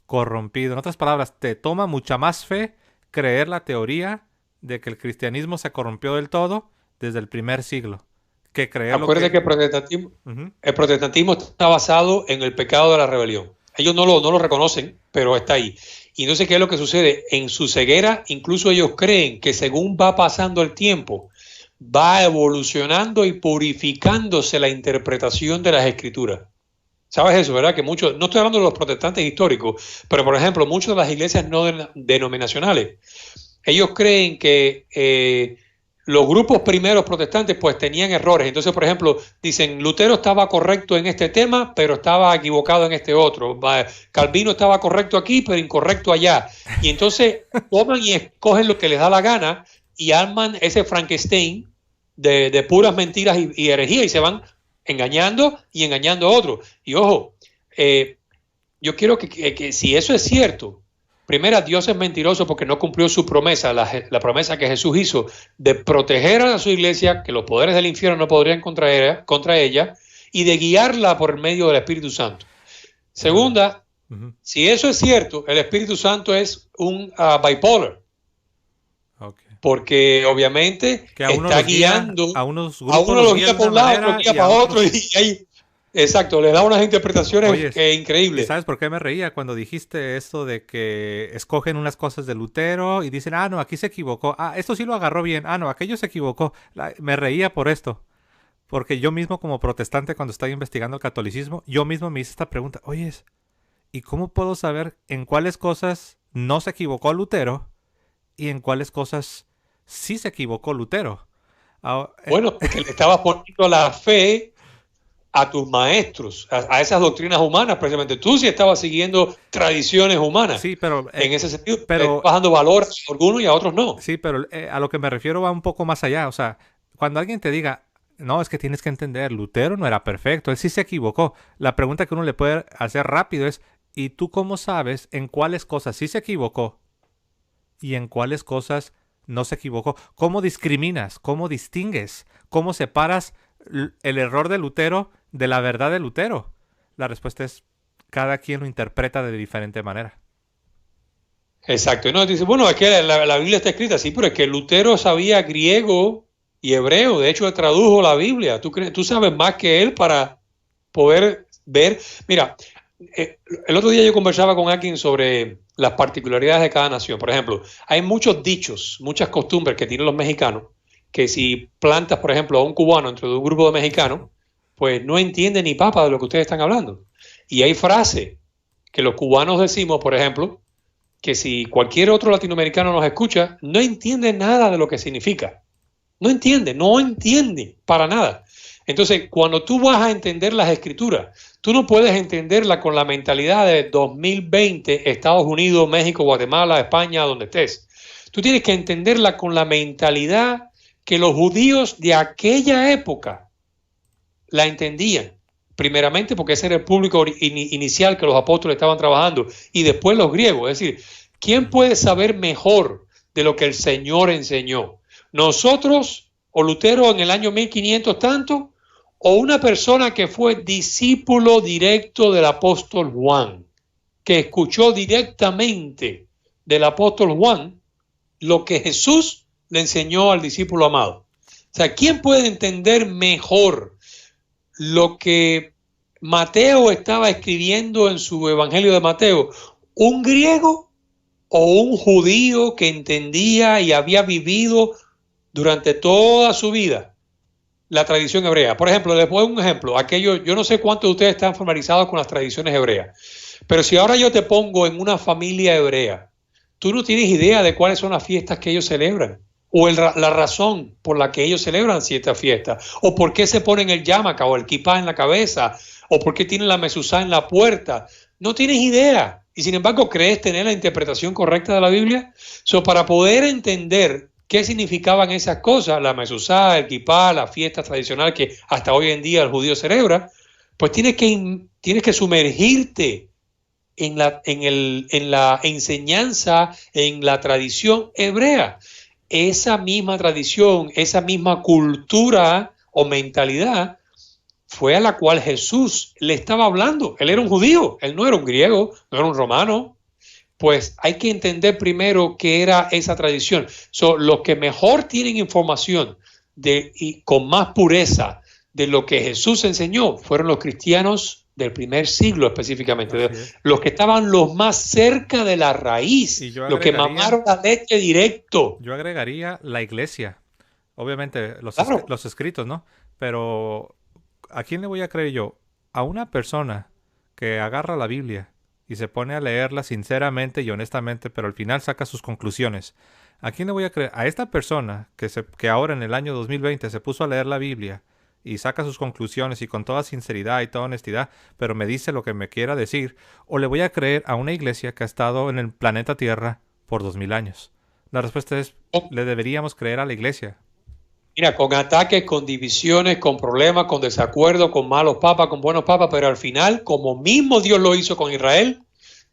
corrompido. En otras palabras, te toma mucha más fe creer la teoría de que el cristianismo se corrompió del todo desde el primer siglo, que creer acuérdate que el protestantismo está basado en el pecado de la rebelión. Ellos no lo reconocen, pero está ahí. Y no sé qué es lo que sucede. En su ceguera, incluso ellos creen que según va pasando el tiempo, va evolucionando y purificándose la interpretación de las escrituras. ¿Sabes eso, verdad? Que muchos, no estoy hablando de los protestantes históricos, pero por ejemplo, muchas de las iglesias no denominacionales, ellos creen que los grupos primeros protestantes pues tenían errores. Entonces, por ejemplo, dicen, Lutero estaba correcto en este tema, pero estaba equivocado en este otro. Calvino estaba correcto aquí, pero incorrecto allá. Y entonces toman y escogen lo que les da la gana y arman ese Frankenstein de puras mentiras y herejías, y se van engañando y engañando a otros. Y ojo, yo quiero que si eso es cierto, primero, Dios es mentiroso porque no cumplió su promesa, la promesa que Jesús hizo de proteger a su iglesia, que los poderes del infierno no podrían contra ella, y de guiarla por el medio del Espíritu Santo. Segunda, si eso es cierto, el Espíritu Santo es un bipolar. Okay. Porque obviamente que a uno está guiando, a uno lo guía para un lado, otro guía para otro, y ahí... Exacto, le da unas interpretaciones increíbles. ¿Sabes por qué me reía cuando dijiste esto de que escogen unas cosas de Lutero y dicen, no, aquí se equivocó, esto sí lo agarró bien, no, aquello se equivocó? Me reía por esto, porque yo mismo como protestante, cuando estoy investigando el catolicismo, yo mismo me hice esta pregunta, oye, ¿y cómo puedo saber en cuáles cosas no se equivocó Lutero y en cuáles cosas sí se equivocó Lutero? Bueno, porque le estabas poniendo la fe a tus maestros, a esas doctrinas humanas, precisamente. Tú sí estabas siguiendo tradiciones humanas. Sí, pero... en ese sentido, bajando valor a algunos y a otros no. Sí, pero a lo que me refiero va un poco más allá. O sea, cuando alguien te diga, no, es que tienes que entender, Lutero no era perfecto, él sí se equivocó. La pregunta que uno le puede hacer rápido es, ¿y tú cómo sabes en cuáles cosas sí se equivocó y en cuáles cosas no se equivocó? ¿Cómo discriminas? ¿Cómo distingues? ¿Cómo separas el error de Lutero de la verdad de Lutero? La respuesta es, cada quien lo interpreta de diferente manera. Exacto. Y no, dice, bueno, es que la Biblia está escrita así, pero es que Lutero sabía griego y hebreo. De hecho, él tradujo la Biblia. Tú sabes más que él para poder ver. Mira, el otro día yo conversaba con alguien sobre las particularidades de cada nación. Por ejemplo, hay muchos dichos, muchas costumbres que tienen los mexicanos que si plantas, por ejemplo, a un cubano entre un grupo de mexicanos, pues no entiende ni papa de lo que ustedes están hablando. Y hay frases que los cubanos decimos, por ejemplo, que si cualquier otro latinoamericano nos escucha, no entiende nada de lo que significa. No entiende para nada. Entonces, cuando tú vas a entender las escrituras, tú no puedes entenderla con la mentalidad de 2020, Estados Unidos, México, Guatemala, España, donde estés. Tú tienes que entenderla con la mentalidad que los judíos de aquella época la entendían. Primeramente porque ese era el público inicial que los apóstoles estaban trabajando, y después los griegos. Es decir, ¿quién puede saber mejor de lo que el Señor enseñó? ¿Nosotros o Lutero en el año 1500 tanto? ¿O una persona que fue discípulo directo del apóstol Juan, que escuchó directamente del apóstol Juan lo que Jesús le enseñó al discípulo amado? O sea, ¿quién puede entender mejor lo que Mateo estaba escribiendo en su Evangelio de Mateo? ¿Un griego o un judío que entendía y había vivido durante toda su vida la tradición hebrea? Por ejemplo, les doy un ejemplo. Yo no sé cuántos de ustedes están familiarizados con las tradiciones hebreas, pero si ahora yo te pongo en una familia hebrea, tú no tienes idea de cuáles son las fiestas que ellos celebran, o la razón por la que ellos celebran ciertas fiestas, o por qué se ponen el yarmulke o el kipá en la cabeza, o por qué tienen la mezuzá en la puerta. No tienes idea, y sin embargo crees tener la interpretación correcta de la Biblia. Para poder entender qué significaban esas cosas, la mezuzá, el kipá, la fiesta tradicional que hasta hoy en día el judío celebra, pues tienes que sumergirte en la enseñanza, en la tradición hebrea. Esa misma tradición, esa misma cultura o mentalidad fue a la cual Jesús le estaba hablando. Él era un judío, él no era un griego, no era un romano. Pues hay que entender primero qué era esa tradición. Los que mejor tienen información y con más pureza de lo que Jesús enseñó fueron los cristianos del primer siglo específicamente, los que estaban los más cerca de la raíz, los que mamaron la leche directo. Yo agregaría la iglesia, obviamente Claro. los escritos, ¿no? Pero ¿a quién le voy a creer yo? A una persona que agarra la Biblia y se pone a leerla sinceramente y honestamente, pero al final saca sus conclusiones. ¿A quién le voy a creer? A esta persona que ahora en el año 2020 se puso a leer la Biblia y saca sus conclusiones y con toda sinceridad y toda honestidad, pero me dice lo que me quiera decir, o le voy a creer a una iglesia que ha estado en el planeta Tierra por 2000 años. La respuesta es, le deberíamos creer a la iglesia. Mira, con ataques, con divisiones, con problemas, con desacuerdos, con malos papas, con buenos papas, pero al final, como mismo Dios lo hizo con Israel,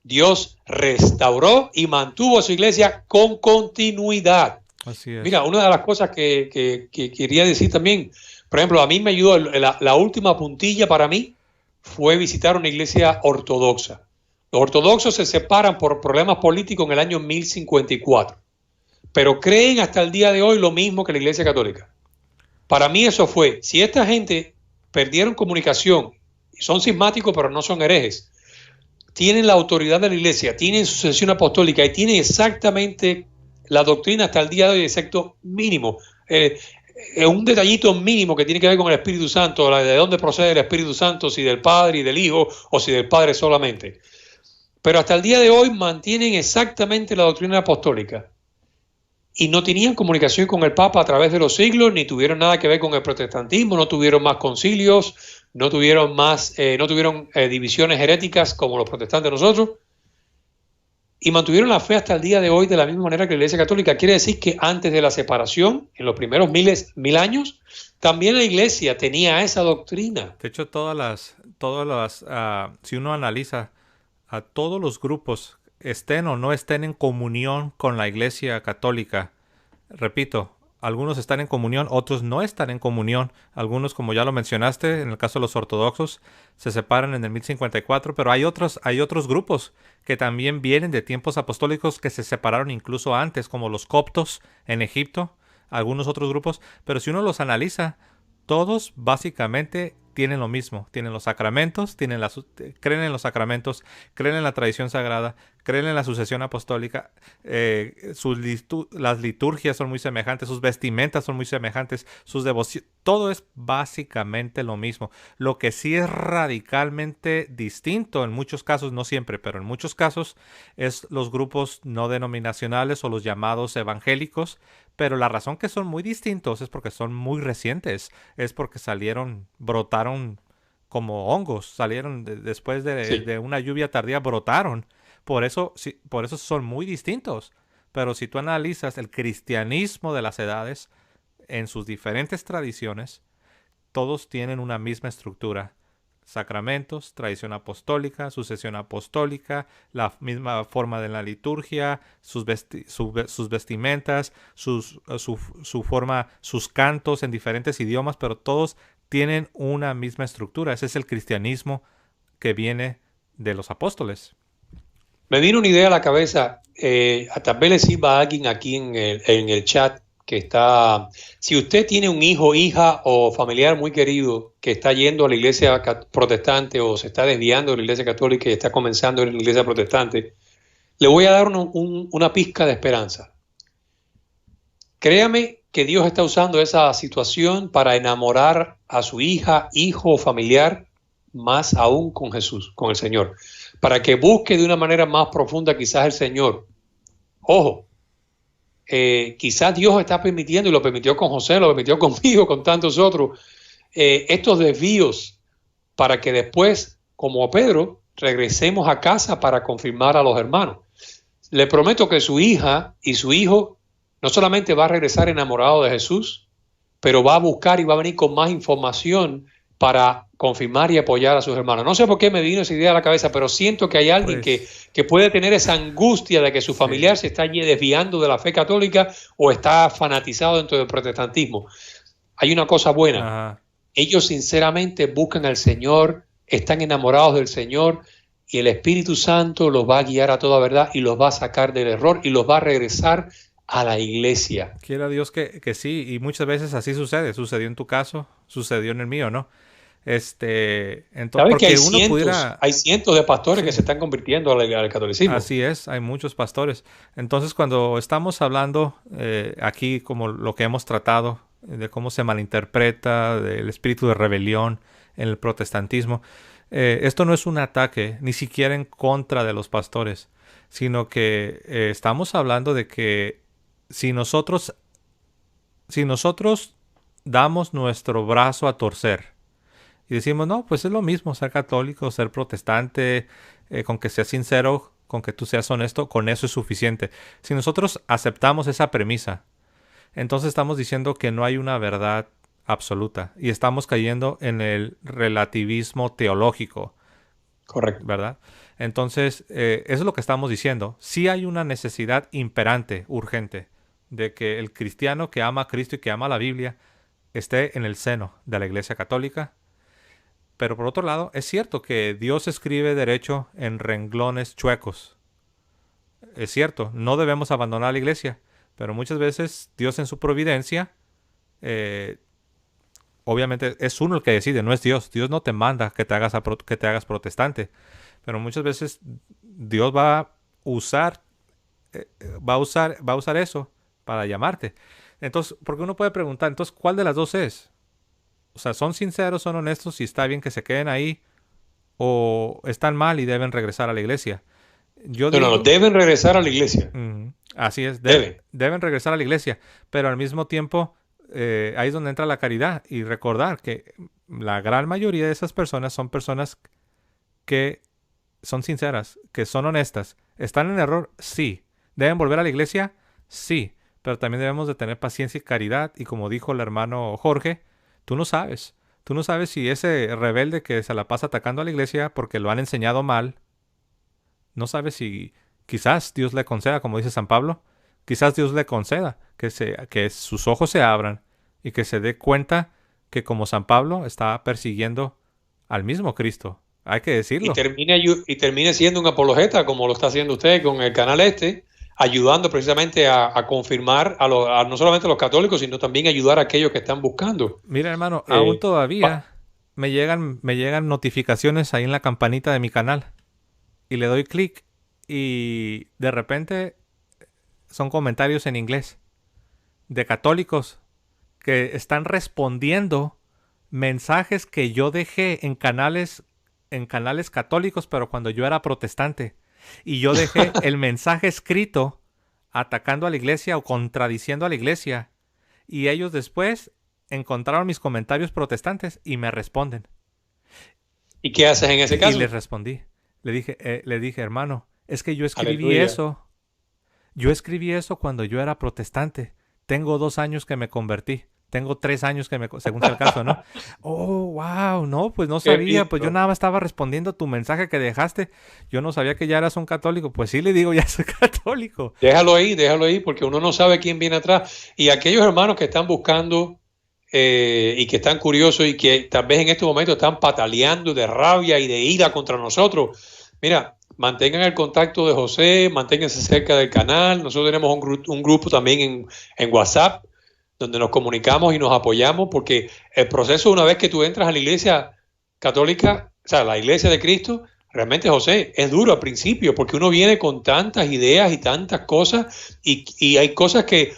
Dios restauró y mantuvo a su iglesia con continuidad. Así es. Mira, una de las cosas que quería decir también, por ejemplo, a mí me ayudó, la última puntilla para mí fue visitar una iglesia ortodoxa. Los ortodoxos se separan por problemas políticos en el año 1054, pero creen hasta el día de hoy lo mismo que la iglesia católica. Para mí eso fue, si esta gente perdieron comunicación, y son cismáticos pero no son herejes, tienen la autoridad de la iglesia, tienen sucesión apostólica y tienen exactamente la doctrina hasta el día de hoy, excepto mínimo, un detallito mínimo que tiene que ver con el Espíritu Santo, de dónde procede el Espíritu Santo, si del Padre y del Hijo o si del Padre solamente. Pero hasta el día de hoy mantienen exactamente la doctrina apostólica y no tenían comunicación con el Papa a través de los siglos, ni tuvieron nada que ver con el protestantismo, no tuvieron más concilios, no tuvieron divisiones heréticas como los protestantes nosotros, y mantuvieron la fe hasta el día de hoy de la misma manera que la Iglesia Católica. Quiere decir que antes de la separación, en los primeros mil años, también la Iglesia tenía esa doctrina. De hecho, si uno analiza a todos los grupos, estén o no estén en comunión con la Iglesia Católica, repito, algunos están en comunión, otros no están en comunión. Algunos, como ya lo mencionaste, en el caso de los ortodoxos, se separan en el 1054, pero hay otros grupos que también vienen de tiempos apostólicos que se separaron incluso antes, como los coptos en Egipto, algunos otros grupos. Pero si uno los analiza, todos básicamente tienen lo mismo. Tienen los sacramentos, creen en los sacramentos, creen en la tradición sagrada, creen en la sucesión apostólica, las liturgias son muy semejantes, sus vestimentas son muy semejantes, sus devociones, todo es básicamente lo mismo. Lo que sí es radicalmente distinto en muchos casos, no siempre, pero en muchos casos, es los grupos no denominacionales o los llamados evangélicos. Pero la razón que son muy distintos es porque son muy recientes, es porque brotaron como hongos, después Sí. de una lluvia tardía, brotaron. Por eso, sí, por eso son muy distintos. Pero si tú analizas el cristianismo de las edades, en sus diferentes tradiciones, todos tienen una misma estructura. Sacramentos, tradición apostólica, sucesión apostólica, la misma forma de la liturgia, sus vestimentas, su forma, sus cantos en diferentes idiomas, pero todos tienen una misma estructura. Ese es el cristianismo que viene de los apóstoles. Me vino una idea a la cabeza, tal vez le sirva a alguien aquí en el chat que está, si usted tiene un hijo, hija o familiar muy querido que está yendo a la iglesia protestante o se está desviando de la iglesia católica y está comenzando en la iglesia protestante, le voy a dar una pizca de esperanza. Créame que Dios está usando esa situación para enamorar a su hija, hijo o familiar más aún con Jesús, con el Señor, para que busque de una manera más profunda quizás el Señor. Ojo, quizás Dios está permitiendo, y lo permitió con José, lo permitió conmigo, con tantos otros, estos desvíos para que después, como Pedro, regresemos a casa para confirmar a los hermanos. Le prometo que su hija y su hijo no solamente va a regresar enamorado de Jesús, pero va a buscar y va a venir con más información para confirmar y apoyar a sus hermanos. No sé por qué me vino esa idea a la cabeza, pero siento que hay alguien que puede tener esa angustia de que su familiar se está desviando de la fe católica o está fanatizado dentro del protestantismo. Hay una cosa buena. Ajá. Ellos sinceramente buscan al Señor, están enamorados del Señor y el Espíritu Santo los va a guiar a toda verdad y los va a sacar del error y los va a regresar a la iglesia. Quiera Dios que sí, y muchas veces así sucede. Sucedió en tu caso, sucedió en el mío, ¿no? Entonces, ¿Sabes que porque uno pudiera... hay cientos de pastores que Sí, se están convirtiendo al catolicismo? así es, hay muchos pastores. Entonces, cuando estamos hablando aquí, como lo que hemos tratado, de cómo se malinterpreta, del espíritu de rebelión en el protestantismo, esto no es un ataque, ni siquiera en contra de los pastores, sino que estamos hablando de que si nosotros damos nuestro brazo a torcer, y decimos, no, pues es lo mismo ser católico, ser protestante, con que seas sincero, con que tú seas honesto, con eso es suficiente. Si nosotros aceptamos esa premisa, entonces estamos diciendo que no hay una verdad absoluta y estamos cayendo en el relativismo teológico, Correcto. ¿verdad? Entonces, eso es lo que estamos diciendo. Sí hay una necesidad imperante, urgente, de que el cristiano que ama a Cristo y que ama la Biblia esté en el seno de la Iglesia Católica. Pero por otro lado, es cierto que Dios escribe derecho en renglones chuecos. Es cierto, no debemos abandonar la iglesia, pero muchas veces Dios en su providencia, eh, obviamente es uno el que decide, no es Dios. Dios no te manda que te hagas protestante, pero muchas veces Dios va a usar, va a usar eso para llamarte. Entonces, porque uno puede preguntar, entonces, ¿cuál de las dos es? O sea, ¿son sinceros, son honestos y está bien que se queden ahí? ¿O están mal y deben regresar a la iglesia? Yo No, digo, deben regresar a la iglesia. así es, Deben. deben regresar a la iglesia, pero al mismo tiempo ahí es donde entra la caridad y recordar que la gran mayoría de esas personas son personas que son sinceras, que son honestas. ¿Están en error? Sí. ¿Deben volver a la iglesia? Sí. Pero también debemos de tener paciencia y caridad y como dijo el hermano Jorge, tú no sabes. Tú no sabes si ese rebelde que se la pasa atacando a la iglesia porque lo han enseñado mal, no sabes si quizás Dios le conceda, como dice San Pablo, quizás Dios le conceda que sus ojos se abran y que se dé cuenta que como San Pablo está persiguiendo al mismo Cristo. Hay que Y decirlo. termine siendo un apologeta, como lo está haciendo usted con el canal ayudando precisamente a confirmar no solamente a los católicos, sino también ayudar a aquellos que están buscando. Mira, hermano, aún Pa- todavía me llegan notificaciones ahí en la campanita de mi canal. Y le doy clic y de repente son comentarios en inglés de católicos que están respondiendo mensajes que yo dejé en canales católicos, pero cuando yo era protestante. Y yo dejé el mensaje escrito atacando a la iglesia o contradiciendo a la iglesia. Y ellos después encontraron mis comentarios protestantes y me responden. ¿Y qué haces en ese caso? Y les respondí. Le dije, hermano, es que yo escribí Aleluya. eso. Yo escribí eso cuando yo era protestante. Tengo 2 años que me convertí. Tengo 3 años según sea el caso, ¿no? Oh, wow, no, pues no Qué sabía. Pues yo lindo. nada más estaba respondiendo a tu mensaje que dejaste. Yo no sabía que ya eras un católico. Pues sí, le digo, ya soy católico. Déjalo ahí, porque uno no sabe quién viene atrás. Y aquellos hermanos que están buscando y que están curiosos y que tal vez en este momento están pataleando de rabia y de ira contra nosotros, mira, mantengan el contacto de José, manténganse cerca del canal. Nosotros tenemos un grupo también en WhatsApp donde nos comunicamos y nos apoyamos, porque el proceso, una vez que tú entras a la iglesia católica, o sea, la iglesia de Cristo, realmente, José, es duro al principio, porque uno viene con tantas ideas y tantas cosas, y hay cosas que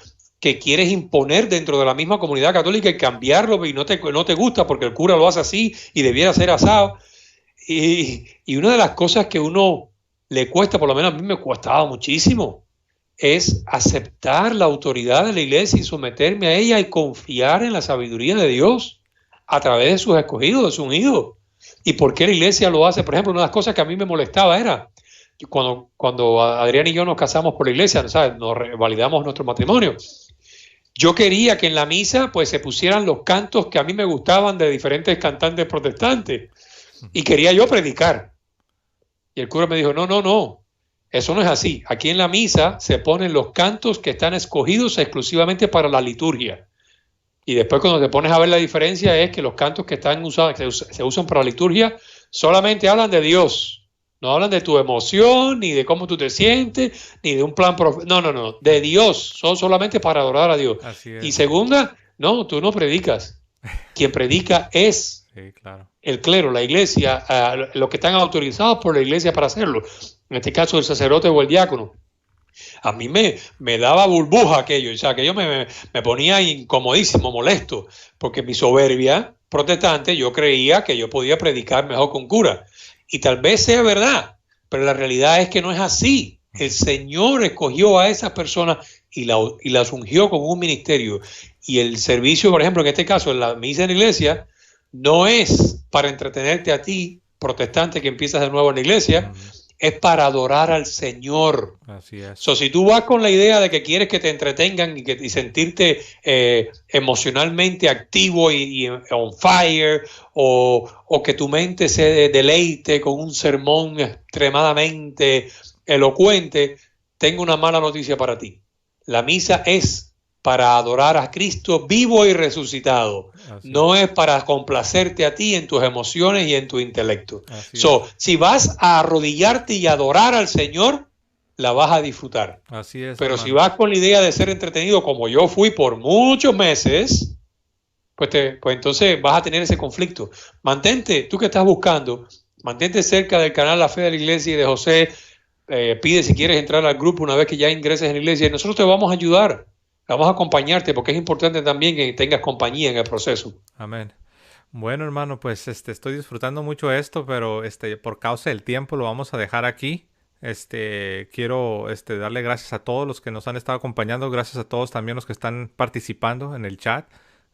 quieres imponer dentro de la misma comunidad católica y cambiarlo, y no te gusta porque el cura lo hace así y debiera ser asado. Y una de las cosas que uno le cuesta, por lo menos a mí me costaba muchísimo, es aceptar la autoridad de la iglesia y someterme a ella y confiar en la sabiduría de Dios a través de sus escogidos, de sus ungidos. ¿Y por qué la iglesia lo hace? Por ejemplo, una de las cosas que a mí me molestaba era que cuando Adrián y yo nos casamos por la iglesia, ¿sabes? Nos validamos nuestro matrimonio. Yo quería que en la misa pues se pusieran los cantos que a mí me gustaban de diferentes cantantes protestantes y quería yo predicar. Y el cura me dijo, no, eso no es así. Aquí en la misa se ponen los cantos que están escogidos exclusivamente para la liturgia. Y después cuando te pones a ver la diferencia es que los cantos que están usados, que se usan para la liturgia, solamente hablan de Dios. No hablan de tu emoción, ni de cómo tú te sientes, ni de un plan no, de Dios. Son solamente para adorar a Dios. Así es. Y segunda, no, tú no predicas. Quien predica es Sí, claro. el clero, la iglesia, los que están autorizados por la iglesia para hacerlo. En este caso, el sacerdote o el diácono. A mí me daba burbuja aquello, o sea, aquello me ponía incomodísimo, molesto, porque mi soberbia protestante, yo creía que yo podía predicar mejor con cura. Y tal vez sea verdad, pero la realidad es que no es así. El Señor escogió a esas personas y las ungió con un ministerio. Y el servicio, por ejemplo, en este caso, en la misa en la iglesia, no es para entretenerte a ti, protestante, que empiezas de nuevo en la iglesia, es para adorar al Señor. Así es. Si tú vas con la idea de que quieres que te entretengan y sentirte emocionalmente activo y on fire, o que tu mente se deleite con un sermón extremadamente elocuente, tengo una mala noticia para ti. La misa es para adorar a Cristo vivo y resucitado. No es para complacerte a ti en tus emociones y en tu intelecto. Si vas a arrodillarte y adorar al Señor, la vas a disfrutar. Así es. Pero hermano, si vas con la idea de ser entretenido, como yo fui por muchos meses, pues entonces vas a tener ese conflicto. Mantente, tú que estás buscando, mantente cerca del canal La Fe de la Iglesia y de José. Pide si quieres entrar al grupo una vez que ya ingreses en la iglesia y nosotros te vamos a ayudar. Vamos a acompañarte porque es importante también que tengas compañía en el proceso. Amén. Bueno, hermano, pues estoy disfrutando mucho esto, pero por causa del tiempo lo vamos a dejar aquí. Quiero darle gracias a todos los que nos han estado acompañando, gracias a todos también los que están participando en el chat.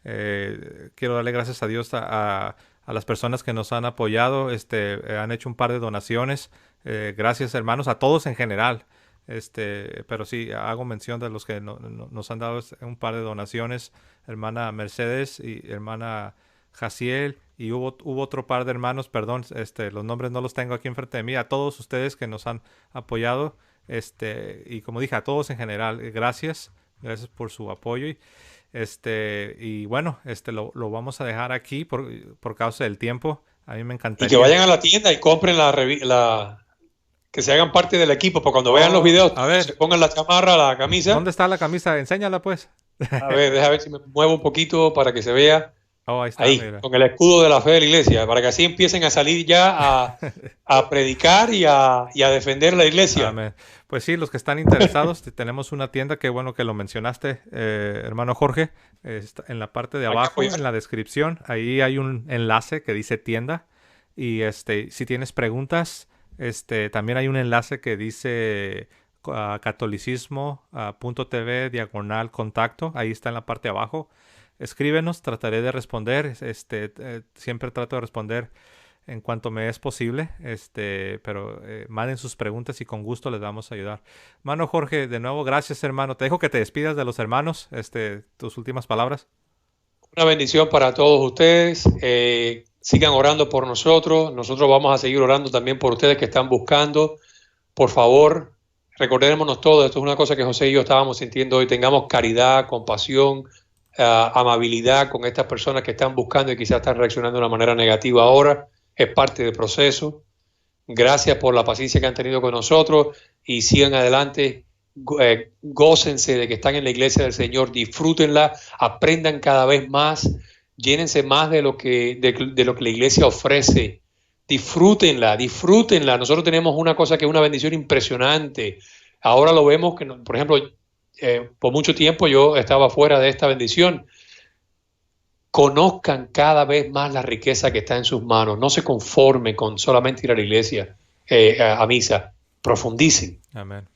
Quiero darle gracias a Dios a las personas que nos han apoyado, han hecho un par de donaciones. Gracias, hermanos, a todos en general. Pero sí, hago mención de los que nos han dado un par de donaciones, hermana Mercedes y hermana Jaciel, y hubo otro par de hermanos, perdón, los nombres no los tengo aquí enfrente de mí, a todos ustedes que nos han apoyado, y como dije, a todos en general, gracias por su apoyo, y bueno, lo vamos a dejar aquí por causa del tiempo. A mí me encantaría. Y que vayan a la tienda y compren que se hagan parte del equipo, para cuando vean los videos, a ver, se pongan la chamarra, la camisa. ¿Dónde está la camisa? Enséñala, pues. A ver, déjame ver si me muevo un poquito para que se vea. Oh, ahí está, ahí, mira. con el escudo de la fe de la iglesia, para que así empiecen a salir ya a predicar y a defender la iglesia. Amén. Pues sí, los que están interesados, tenemos una tienda, que bueno que lo mencionaste, hermano Jorge, está en la parte de Hay que abajo, apoyar. en la descripción, ahí hay un enlace que dice tienda y si tienes preguntas, también hay un enlace que dice catolicismo.tv diagonal contacto, ahí está en la parte de abajo. Escríbenos, trataré de responder, siempre trato de responder en cuanto me es posible, pero manden sus preguntas y con gusto les vamos a ayudar. Hermano Jorge, de nuevo, gracias, hermano. Te dejo que te despidas de los hermanos, tus últimas palabras. Una bendición para todos ustedes. Sigan orando por nosotros. Nosotros vamos a seguir orando también por ustedes que están buscando. Por favor, recordémonos todos. Esto es una cosa que José y yo estábamos sintiendo hoy. Tengamos caridad, compasión, amabilidad con estas personas que están buscando y quizás están reaccionando de una manera negativa ahora. Es parte del proceso. Gracias por la paciencia que han tenido con nosotros y sigan adelante. Gócense de que están en la iglesia del Señor, disfrútenla, aprendan cada vez más, llénense más de lo que la iglesia ofrece. Disfrútenla, disfrútenla. Nosotros tenemos una cosa que es una bendición impresionante. Ahora lo vemos que, por ejemplo, por mucho tiempo yo estaba fuera de esta bendición. Conozcan cada vez más la riqueza que está en sus manos. No se conformen con solamente ir a la iglesia, a misa. Profundicen. Amén.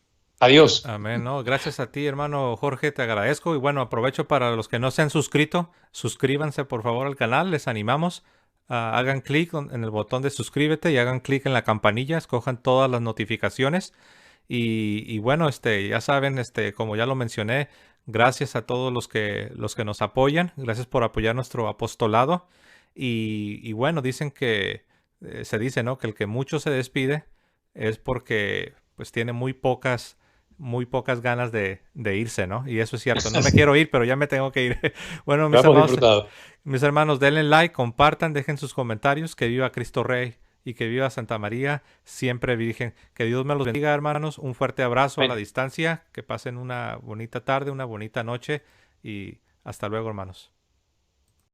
Adiós. Amén. No, gracias a ti, hermano Jorge, te agradezco. Y bueno, aprovecho para los que no se han suscrito, suscríbanse por favor al canal, les animamos. Hagan clic en el botón de suscríbete y hagan clic en la campanilla, escojan todas las notificaciones. Y bueno, ya saben, como ya lo mencioné, gracias a todos los que nos apoyan, gracias por apoyar nuestro apostolado. Y bueno, dicen que, se dice, ¿no? Que el que mucho se despide es porque pues tiene muy pocas ganas de irse, ¿no? Y eso es cierto. No me quiero ir, pero ya me tengo que ir. Bueno, Lo hemos disfrutado. mis hermanos, denle like, compartan, dejen sus comentarios. Que viva Cristo Rey y que viva Santa María, siempre Virgen. Que Dios me los bendiga, hermanos. Un fuerte abrazo a la Amén. distancia. Que pasen una bonita tarde, una bonita noche y hasta luego, hermanos.